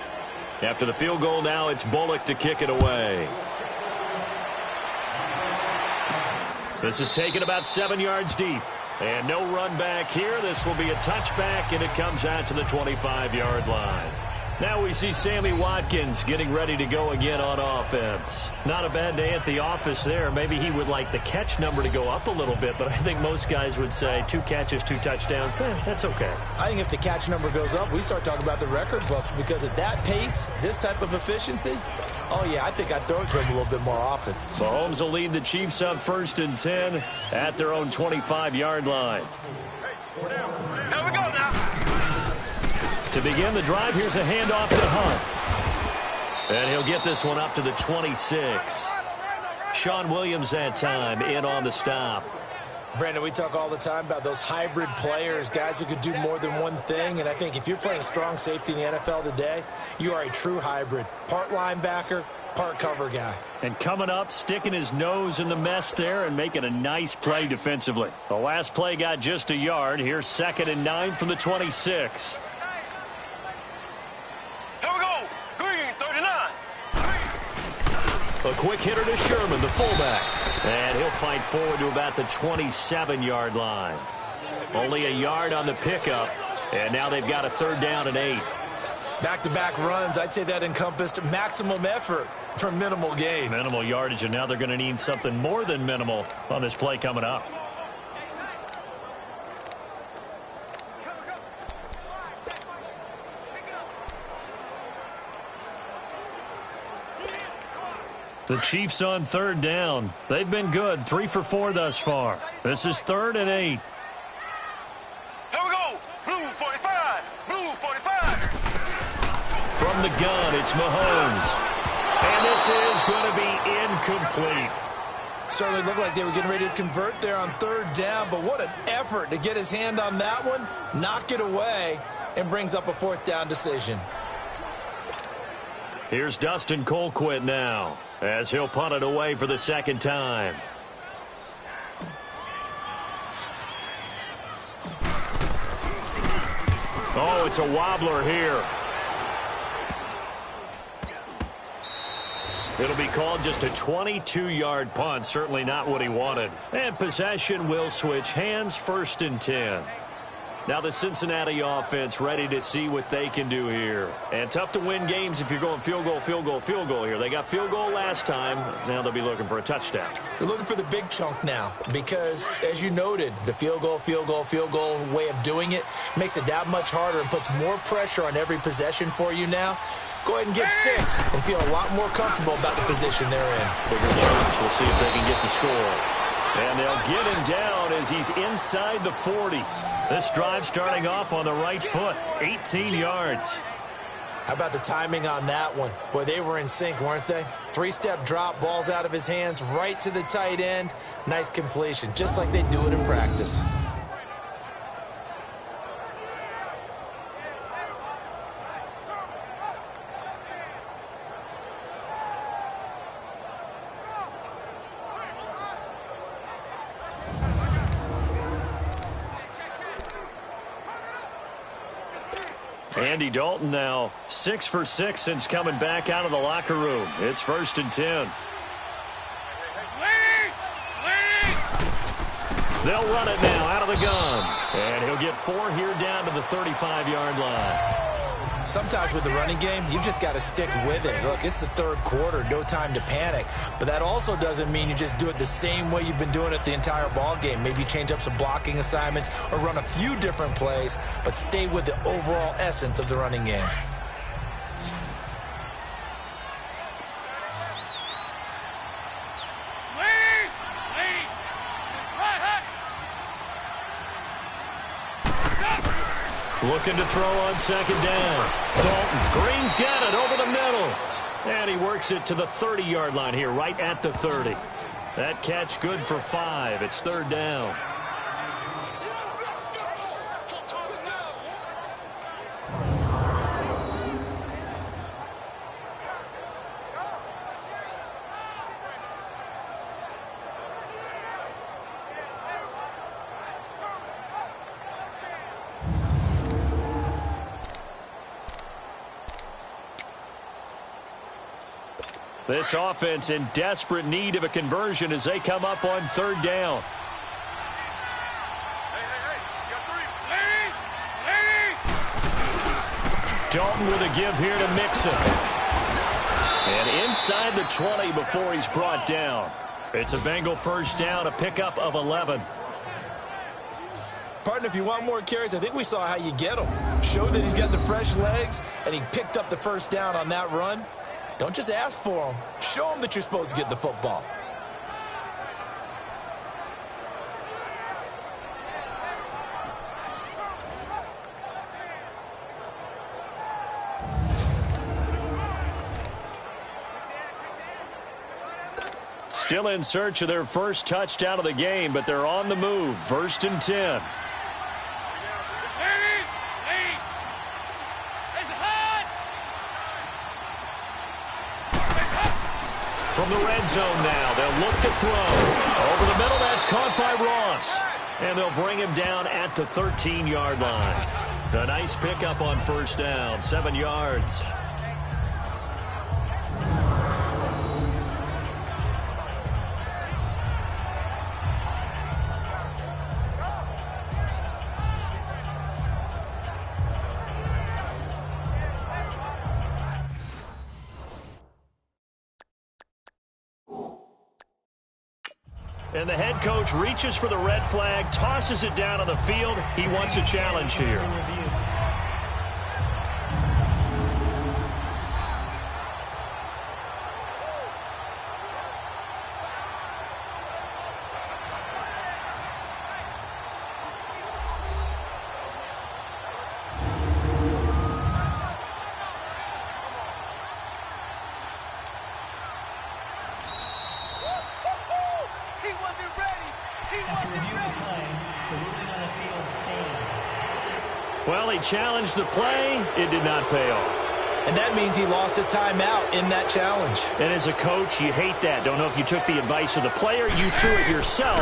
After the field goal now, it's Bullock to kick it away. This is taken about 7 yards deep. And no run back here. This will be a touchback, and it comes out to the 25-yard line. Now we see Sammy Watkins getting ready to go again on offense. Not a bad day at the office there. Maybe he would like the catch number to go up a little bit, but I think most guys would say 2 catches, 2 touchdowns. That's okay.
I think if the catch number goes up, we start talking about the record books, because at that pace, this type of efficiency, oh yeah, I think I'd throw it to him a little bit more often.
Mahomes will lead the Chiefs up 1st and 10 at their own 25-yard line.
Here we go now.
To begin the drive, here's a handoff to Hunt. And he'll get this one up to the 26. Sean Williams that time in on the stop.
Brandon, we talk all the time about those hybrid players, guys who could do more than one thing. And I think if you're playing strong safety in the NFL today, you are a true hybrid. Part linebacker, part cover guy.
And coming up, sticking his nose in the mess there and making a nice play defensively. The last play got just a yard. Here's 2nd and 9 from the 26.
Here we go. Green, 39.
A quick hitter to Sherman, the fullback. And he'll fight forward to about the 27-yard line. Only a yard on the pickup. And now they've got a 3rd down and 8.
Back-to-back runs, I'd say that encompassed maximum effort for minimal gain.
Minimal yardage, and now they're going to need something more than minimal on this play coming up. The Chiefs on 3rd down. They've been good, 3 for 4 thus far. This is 3rd and 8.
Here we go. Blue 45. Blue 45.
From the gun, it's Mahomes. And this is going to be incomplete.
Certainly looked like they were getting ready to convert there on 3rd down, but what an effort to get his hand on that one, knock it away, and brings up a 4th down decision.
Here's Dustin Colquitt now, as he'll punt it away for the 2nd time. Oh, it's a wobbler here. It'll be called just a 22-yard punt. Certainly not what he wanted. And possession will switch hands, 1st and 10. Now the Cincinnati offense ready to see what they can do here. And tough to win games if you're going field goal, field goal, field goal here. They got field goal last time. Now they'll be looking for a touchdown.
They're looking for the big chunk now because, as you noted, the field goal, field goal, field goal way of doing it makes it that much harder and puts more pressure on every possession for you now. Go ahead and get 6 and feel a lot more comfortable about the position they're in.
Bigger chance. We'll see if they can get the score. And they'll get him down as he's inside the 40. This drive starting off on the right foot, 18 yards.
How about the timing on that one? Boy, they were in sync, weren't they? 3-step drop, balls out of his hands, right to the tight end. Nice completion, just like they do it in practice.
Andy Dalton now 6 for 6 since coming back out of the locker room. It's 1st and 10. They'll run it now out of the gun. And he'll get 4 here down to the 35-yard line.
Sometimes with the running game, you've just got to stick with it. Look, it's the 3rd quarter, no time to panic. But that also doesn't mean you just do it the same way you've been doing it the entire ball game. Maybe change up some blocking assignments or run a few different plays, but stay with the overall essence of the running game.
Looking to throw on 2nd down. Dalton, Green's got it over the middle. And he works it to the 30-yard line here, right at the 30. That catch good for 5. It's 3rd down. This offense in desperate need of a conversion as they come up on 3rd down. Dalton with a give here to Mixon. And inside the 20 before he's brought down. It's a Bengal first down, a pickup of 11.
Partner, if you want more carries, I think we saw how you get him. Showed that he's got the fresh legs, and he picked up the first down on that run. Don't just ask for him. Show him that you're supposed to get the football.
Still in search of their first touchdown of the game, but they're on the move. 1st and 10. From the red zone now, they'll look to throw. Over the middle, that's caught by Ross. And they'll bring him down at the 13-yard line. A nice pickup on first down, 7 yards. And the head coach reaches for the red flag, tosses it down on the field. He wants a challenge here. Well, he challenged the play. It did not pay off.
And that means he lost a timeout in that challenge.
And as a coach, you hate that. Don't know if you took the advice of the player. You threw it yourself,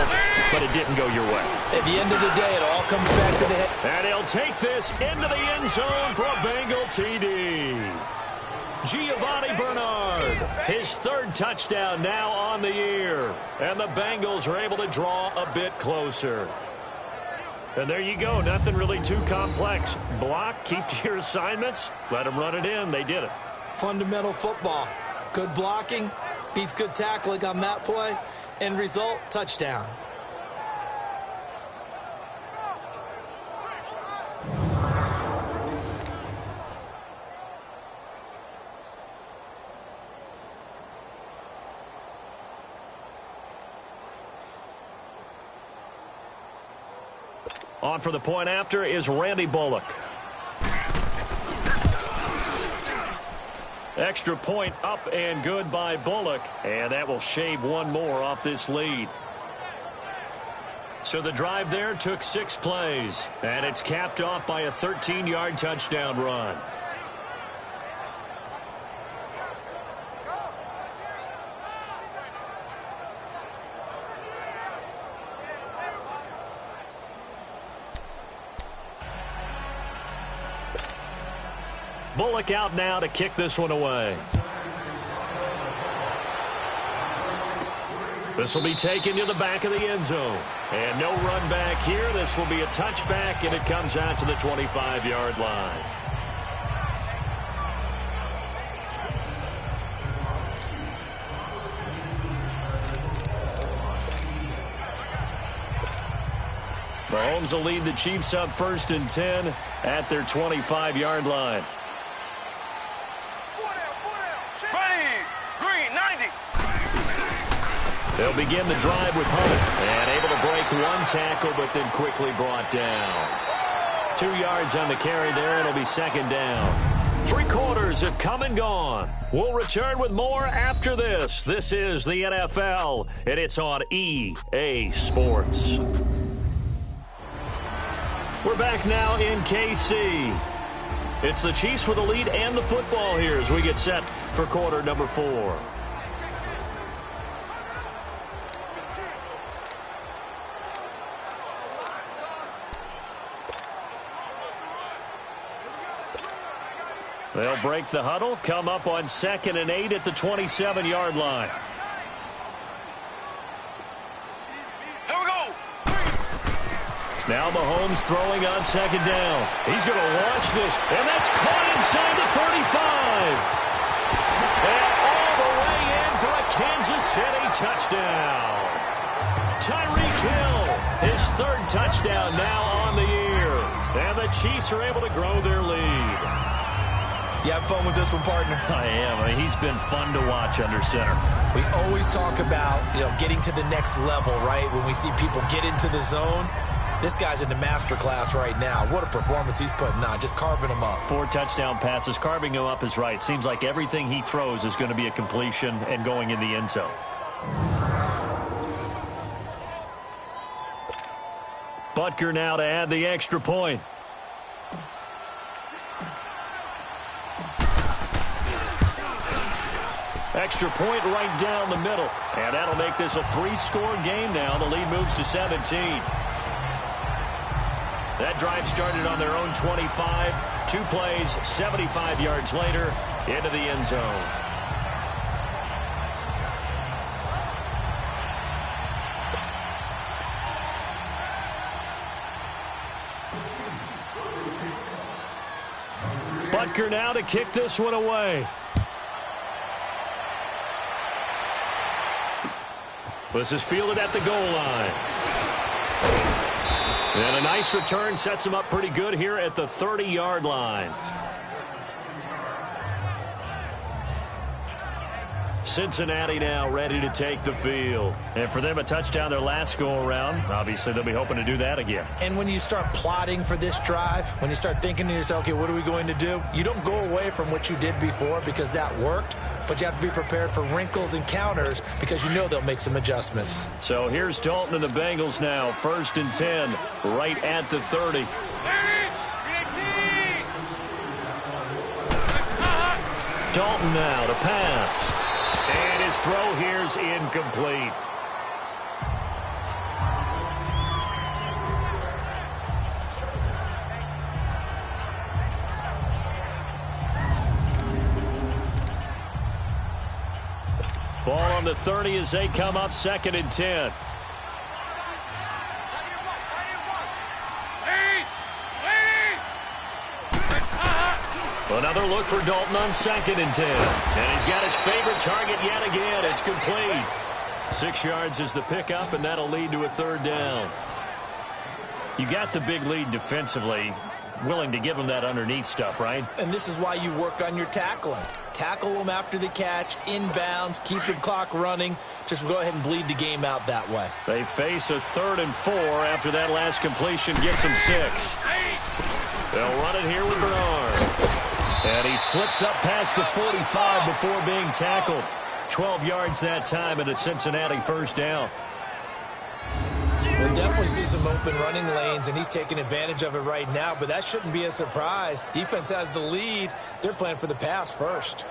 but it didn't go your way.
At the end of the day, it all comes back to the head.
And he'll take this into the end zone for a Bengal TD. Giovanni Bernard, his 3rd touchdown now on the year. And the Bengals are able to draw a bit closer. And there you go. Nothing really too complex. Block, keep to your assignments, let them run it in. They did it.
Fundamental football. Good blocking beats good tackling on that play. End result, touchdown.
On for the point after is Randy Bullock. Extra point up and good by Bullock. And that will shave one more off this lead. So the drive there took 6 plays. And it's capped off by a 13-yard touchdown run. Bullock out now to kick this one away. This will be taken to the back of the end zone. And no run back here. This will be a touchback, and it comes out to the 25-yard line. Mahomes will lead the Chiefs up 1st and 10 at their 25-yard line. They'll begin the drive with Hunt. And able to break one tackle, but then quickly brought down. 2 yards on the carry there. It'll be 2nd down. 3 quarters have come and gone. We'll return with more after this. This is the NFL, and it's on EA Sports. We're back now in KC. It's the Chiefs with the lead and the football here as we get set for quarter number 4. They'll break the huddle, come up on 2nd and 8 at the 27-yard line.
Here we go.
Now Mahomes throwing on second down. He's going to launch this, and that's caught inside the 35. And all the way in for a Kansas City touchdown. Tyreek Hill, his third touchdown now on the year. And the Chiefs are able to grow their lead.
You have fun with this one, partner?
I am. I mean, he's been fun to watch under center.
We always talk about, getting to the next level, right? When we see people get into the zone. This guy's in the master class right now. What a performance he's putting on, just carving them up.
4 touchdown passes. Carving him up is right. Seems like everything he throws is going to be a completion and going in the end zone. Butker now to add the extra point. Extra point right down the middle. And that'll make this a 3-score game now. The lead moves to 17. That drive started on their own 25. 2 plays, 75 yards later, into the end zone. Butker now to kick this one away. This is fielded at the goal line. And a nice return sets him up pretty good here at the 30-yard line. Cincinnati now ready to take the field. And for them, a touchdown their last go-around. Obviously, they'll be hoping to do that again.
And when you start plotting for this drive, when you start thinking to yourself, okay, what are we going to do? You don't go away from what you did before because that worked. But you have to be prepared for wrinkles and counters because you know they'll make some adjustments.
So here's Dalton and the Bengals now. 1st and 10, right at the 30. Dalton now to pass. And his throw here's incomplete. Ball on the 30 as they come up 2nd and 10. Another look for Dalton on 2nd and 10. And he's got his favorite target yet again. It's complete. 6 yards is the pickup, and that'll lead to a 3rd down. You got the big lead defensively. Willing to give him that underneath stuff, right?
And this is why you work on your tackling. Tackle them after the catch, inbounds, keep the clock running. Just go ahead and bleed the game out that way.
They face a 3rd and 4 after that last completion gets them 6. They'll run it here with Bernard. And he slips up past the 45 before being tackled. 12 yards that time and a Cincinnati 1st down.
We'll definitely see some open running lanes, and he's taking advantage of it right now, but that shouldn't be a surprise. Defense has the lead. They're playing for the pass first.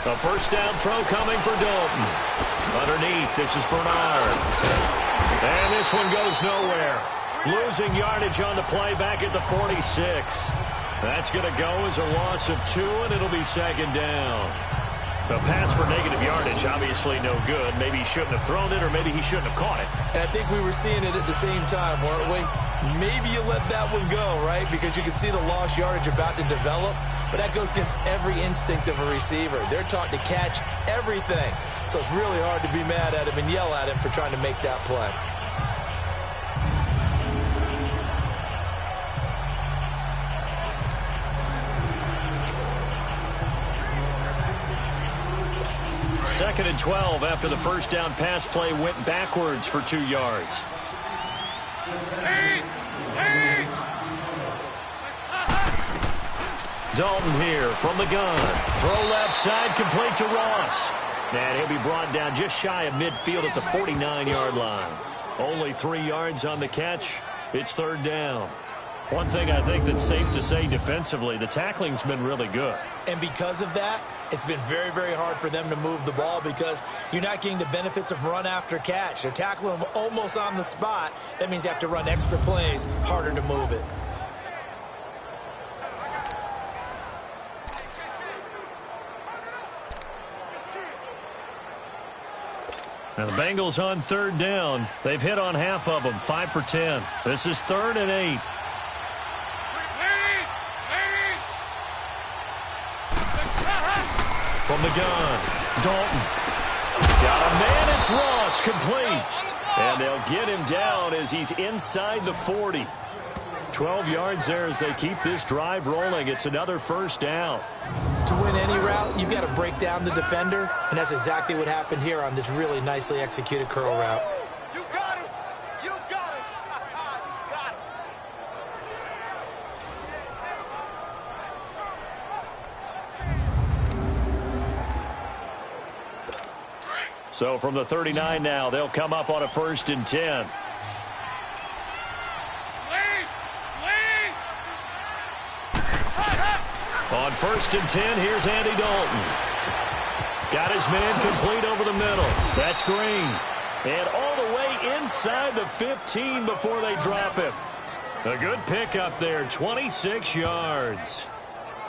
A 1st down throw coming for Dalton. Underneath, this is Bernard. And this one goes nowhere. Losing yardage on the play back at the 46. That's going to go as a loss of 2, and it'll be 2nd down. A pass for negative yardage, obviously no good. Maybe he shouldn't have thrown it, or maybe he shouldn't have caught it.
And I think we were seeing it at the same time, weren't we? Maybe you let that one go, right? Because you can see the lost yardage about to develop. But that goes against every instinct of a receiver. They're taught to catch everything. So it's really hard to be mad at him and yell at him for trying to make that play.
Second and 12 after the 1st down pass play went backwards for 2 yards. Dalton here from the gun. Throw left side, complete to Ross. And he'll be brought down just shy of midfield at the 49-yard line. Only 3 yards on the catch. It's 3rd down. One thing I think that's safe to say defensively, the tackling's been really good.
And because of that, It's been very, very hard for them to move the ball because you're not getting the benefits of run after catch. They're tackling them almost on the spot. That means you have to run extra plays, harder to move it.
Now the Bengals on third down. They've hit on half of them, 5 for 10. This is 3rd and 8. From the gun, Dalton. Got a man, it's Ross, complete. And they'll get him down as he's inside the 40. 12 yards there as they keep this drive rolling. It's another first down.
To win any route, you've got to break down the defender, and that's exactly what happened here on this really nicely executed curl route.
You got him. You got him. You got him.
So from the 39 now, they'll come up on a 1st and 10. On 1st and 10, here's Andy Dalton. Got his man complete over the middle. That's Green. And all the way inside the 15 before they drop him. A good pickup there, 26 yards.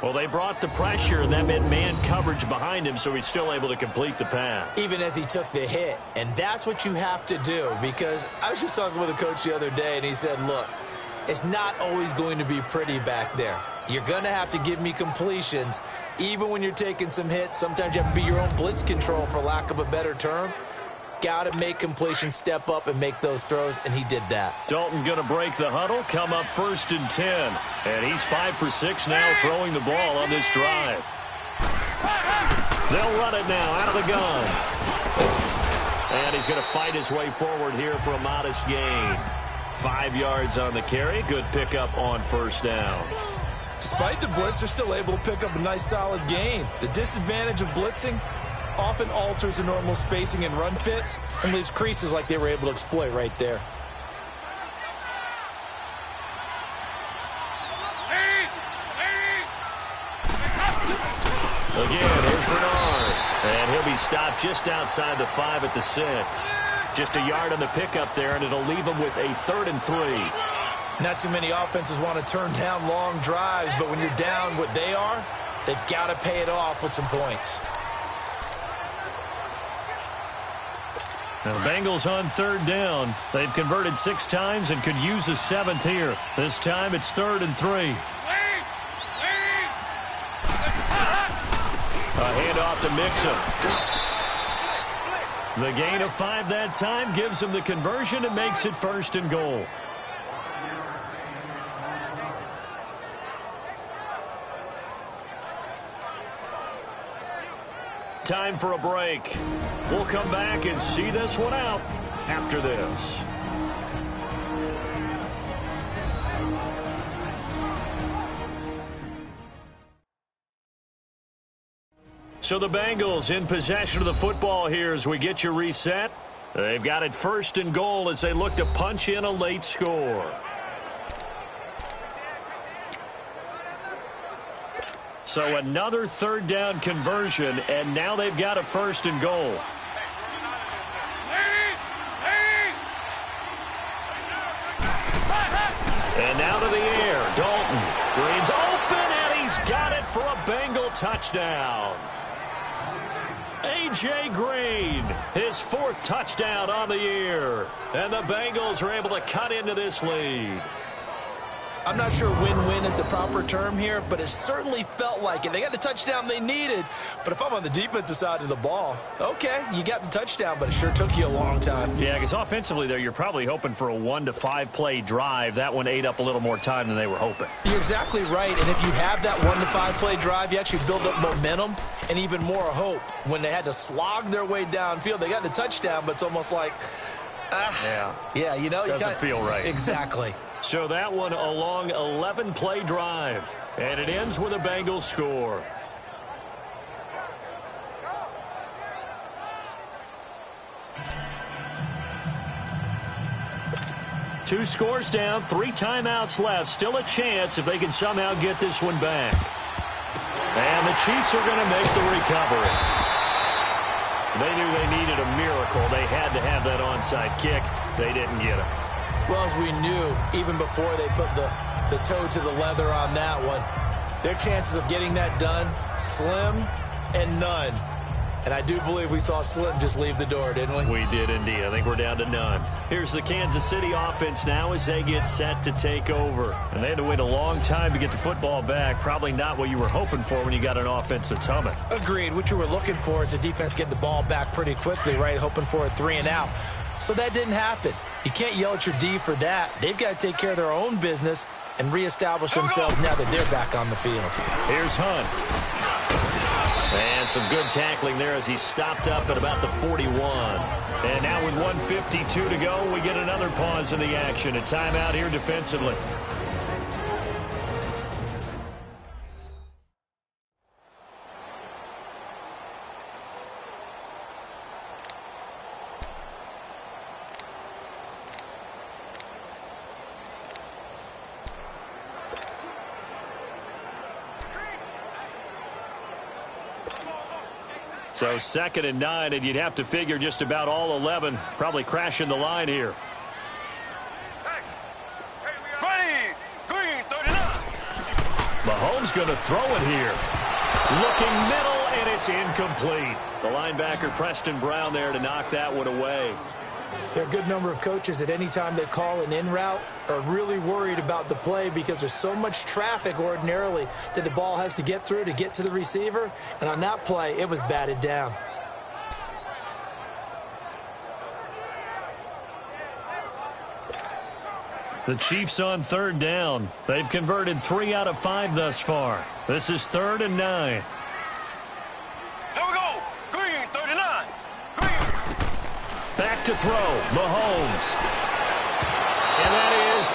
Well, they brought the pressure, and that meant man coverage behind him, so he's still able to complete the pass.
Even as he took the hit. And that's what you have to do, because I was just talking with a coach the other day, and he said, look, it's not always going to be pretty back there. You're going to have to give me completions. Even when you're taking some hits, sometimes you have to be your own blitz control, for lack of a better term. Got to make completions, step up, and make those throws, and he did that.
Dalton going to break the huddle, come up 1st and 10. And he's 5 for 6 now throwing the ball on this drive. They'll run it now out of the gun. And he's going to fight his way forward here for a modest gain. 5 yards on the carry. Good pickup on 1st down.
Despite the blitz, they're still able to pick up a nice, solid gain. The disadvantage of blitzing often alters the normal spacing and run fits and leaves creases like they were able to exploit right there.
Again, here's Bernard. And he'll be stopped just outside the 5 at the 6. Just a yard on the pickup there, and it'll leave him with a 3rd and 3.
Not too many offenses want to turn down long drives, but when you're down what they are, they've got to pay it off with some points.
Now the Bengals on 3rd down. They've converted 6 times and could use a 7th here. This time it's 3rd and 3. A handoff to Mixon. The gain of 5 that time gives him the conversion and makes it 1st and goal. Time for a break. We'll come back and see this one out after this. So the Bengals in possession of the football here as we get you reset. They've got it 1st and goal as they look to punch in a late score. So another 3rd down conversion, and now they've got a 1st and goal. And now to the air, Dalton. Green's open, and he's got it for a Bengal touchdown. A.J. Green, his 4th touchdown on the year. And the Bengals are able to cut into this lead.
I'm not sure win-win is the proper term here, but it certainly felt like it. They got the touchdown they needed, but if I'm on the defensive side of the ball, okay, you got the touchdown, but it sure took you a long time.
Yeah, because offensively there, you're probably hoping for a 1 to 5 play drive. That one ate up a little more time than they were hoping.
You're exactly right, and if you have that 1 to 5 play drive, you actually build up momentum and even more hope. When they had to slog their way downfield, they got the touchdown, but it's almost like, yeah, you know,
doesn't feel right.
Exactly.
So that one a long 11-play drive, and it ends with a Bengals score. Two scores down, 3 timeouts left. Still a chance if they can somehow get this one back. And the Chiefs are going to make the recovery. They knew they needed a miracle. They had to have that onside kick. They didn't get it.
Well, as we knew, even before they put the toe to the leather on that one, their chances of getting that done, slim and none. And I do believe we saw Slim just leave the door, didn't we?
We did indeed. I think we're down to none. Here's the Kansas City offense now as they get set to take over. And they had to wait a long time to get the football back. Probably not what you were hoping for when you got an offense that's humming.
Agreed. What you were looking for is the defense getting the ball back pretty quickly, right? Hoping for a 3 and out. So that didn't happen. You can't yell at your D for that. They've got to take care of their own business and reestablish themselves now that they're back on the field.
Here's Hunt. And some good tackling there as he stopped up at about the 41. And now with 1:52 to go, we get another pause in the action. A timeout here defensively. So 2nd and 9, and you'd have to figure just about all 11 probably crashing the line here.
Ready, green, 39.
Mahomes going to throw it here. Looking middle, and it's incomplete. The linebacker, Preston Brown, there to knock that one away.
There are a good number of coaches at any time they call an in route are really worried about the play because there's so much traffic ordinarily that the ball has to get through to get to the receiver. And on that play, it was batted down.
The Chiefs on 3rd down. They've converted 3 out of 5 thus far. This is 3rd and 9.
Here we go. Green, 39. Green.
Back to throw. Mahomes. And that is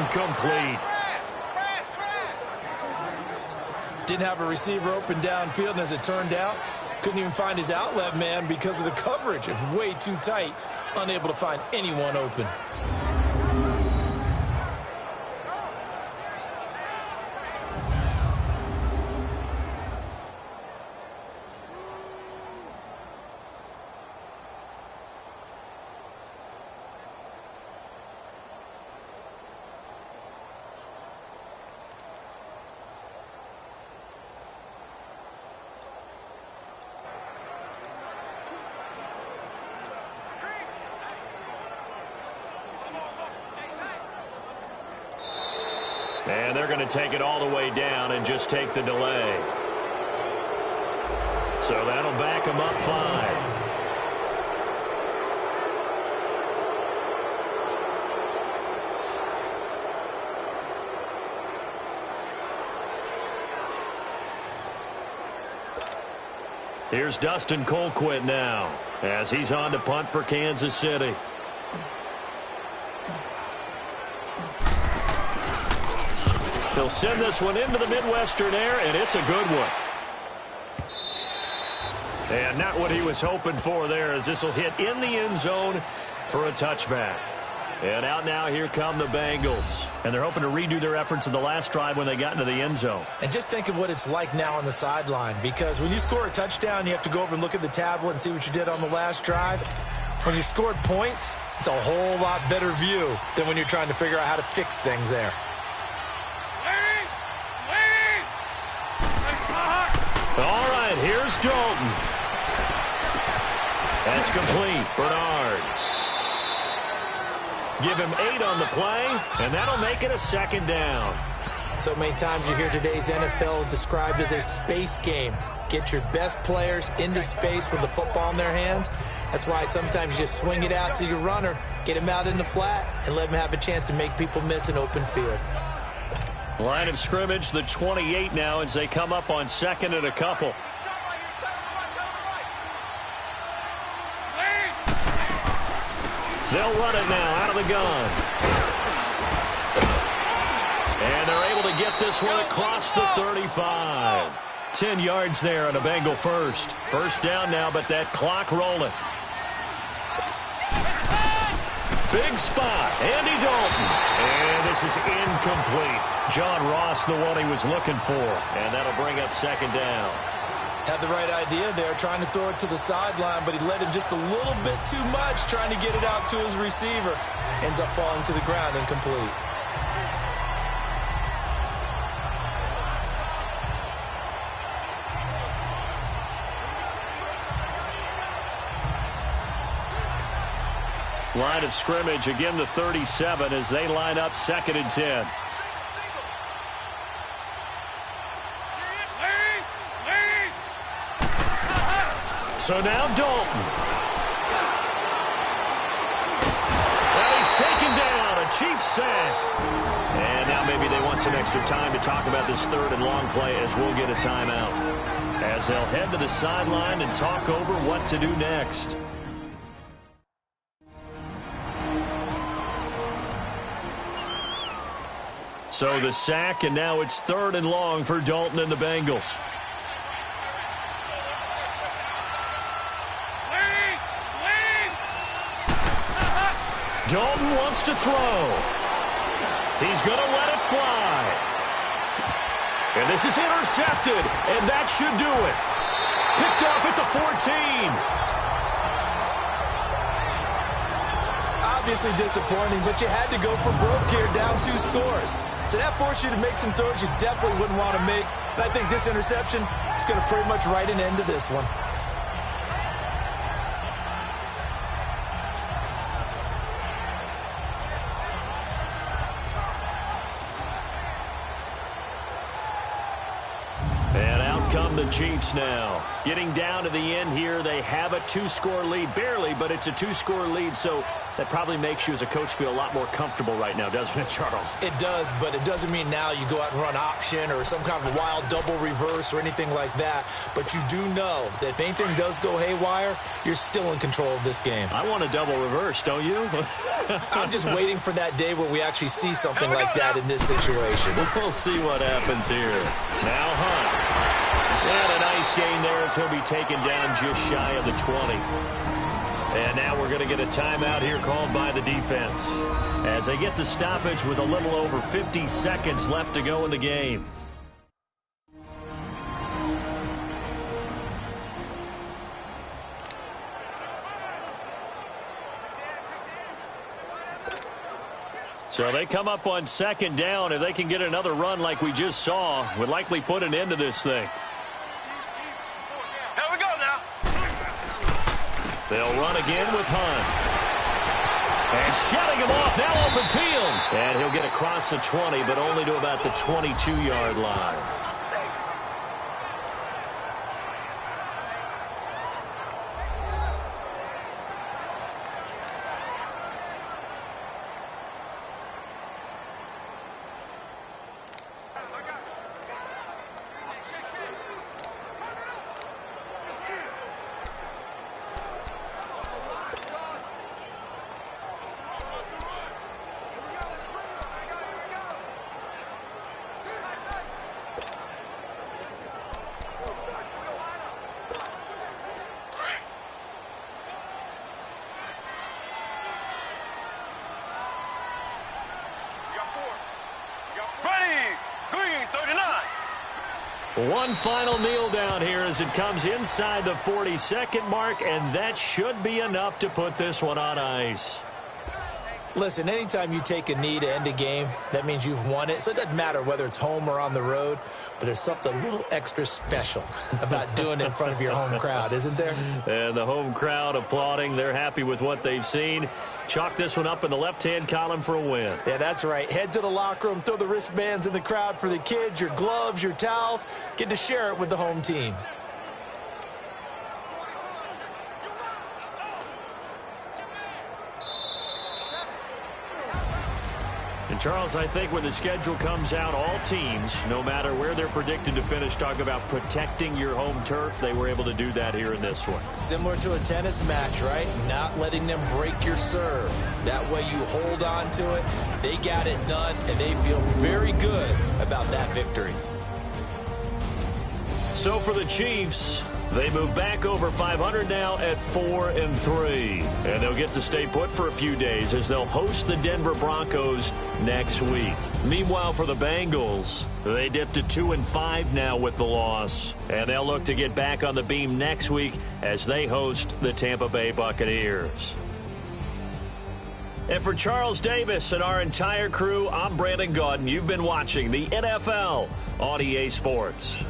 incomplete.
Didn't have a receiver open downfield, and as it turned out, couldn't even find his outlet man because of the coverage. It's way too tight, unable to find anyone open.
And they're going to take it all the way down and just take the delay. So that'll back them up 5. Here's Dustin Colquitt now as he's on to punt for Kansas City. He'll send this one into the Midwestern air, and it's a good one. And not what he was hoping for there, as this will hit in the end zone for a touchback. And out now, here come the Bengals. And they're hoping to redo their efforts in the last drive when they got into the end zone.
And just think of what it's like now on the sideline, because when you score a touchdown, you have to go over and look at the tablet and see what you did on the last drive. When you scored points, it's a whole lot better view than when you're trying to figure out how to fix things there.
All right, here's Dalton. That's complete. Bernard. Give him 8 on the play, and that'll make it a 2nd down.
So many times you hear today's NFL described as a space game. Get your best players into space with the football in their hands. That's why sometimes you just swing it out to your runner, get him out in the flat, and let him have a chance to make people miss an open field.
Line of scrimmage, the 28 now as they come up on 2nd and a couple. They'll run it now out of the gun. And they're able to get this one across the 35. 10 yards there on a Bengal first. First down now, but that clock rolling. Big spot, Andy Dalton. And this is incomplete. John Ross, the one he was looking for. And that'll bring up second down.
Had the right idea there, trying to throw it to the sideline, but he led him just a little bit too much, trying to get it out to his receiver. Ends up falling to the ground, incomplete.
Line of scrimmage, again the 37 as they line up 2nd and 10. So now Dalton. And he's taken down, a Chiefs sack. And now maybe they want some extra time to talk about this 3rd and long play as we'll get a timeout. As they'll head to the sideline and talk over what to do next. So the sack, and now it's 3rd and long for Dalton and the Bengals. Dalton wants to throw. He's going to let it fly. And this is intercepted, and that should do it. Picked off at the 14.
Obviously disappointing, but you had to go for broke here, down 2 scores. So that forced you to make some throws you definitely wouldn't want to make. And I think this interception is going to pretty much write an end to this one.
And out come the Chiefs now. Getting down to the end here, they have a 2-score lead. Barely, but it's a 2-score lead, so that probably makes you as a coach feel a lot more comfortable right now, doesn't it, Charles?
It does, but it doesn't mean now you go out and run option or some kind of wild double reverse or anything like that. But you do know that if anything does go haywire, you're still in control of this game.
I want a double reverse, don't you?
I'm just waiting for that day where we actually see something like that in this situation.
We'll see what happens here. Now Hunt. And a nice gain there as he'll be taken down just shy of the 20. And now we're going to get a timeout here called by the defense as they get the stoppage with a little over 50 seconds left to go in the game. So they come up on 2nd down. If they can get another run like we just saw, would likely put an end to this thing.
Here we go now.
They'll run again with Hunt. And shutting him off, now open field. And he'll get across the 20, but only to about the 22-yard line. One final kneel down here as it comes inside the 40-second mark, and that should be enough to put this one on ice.
Listen, anytime you take a knee to end a game, that means you've won it. So it doesn't matter whether it's home or on the road, but there's something a little extra special about doing it in front of your home crowd, isn't there?
And the home crowd applauding. They're happy with what they've seen. Chalk this one up in the left-hand column for a win.
Yeah, that's right. Head to the locker room, throw the wristbands in the crowd for the kids, your gloves, your towels. Get to share it with the home team.
And Charles, I think when the schedule comes out, all teams, no matter where they're predicted to finish, talk about protecting your home turf. They were able to do that here in this one.
Similar to a tennis match, right? Not letting them break your serve. That way you hold on to it. They got it done, and they feel very good about that victory.
So for the Chiefs, They move back over 500 now at 4-3. And they'll get to stay put for a few days as they'll host the Denver Broncos next week. Meanwhile, for the Bengals, they dipped to 2-5 now with the loss. And they'll look to get back on the beam next week as they host the Tampa Bay Buccaneers. And for Charles Davis and our entire crew, I'm Brandon Gaudin. You've been watching the NFL on EA Sports.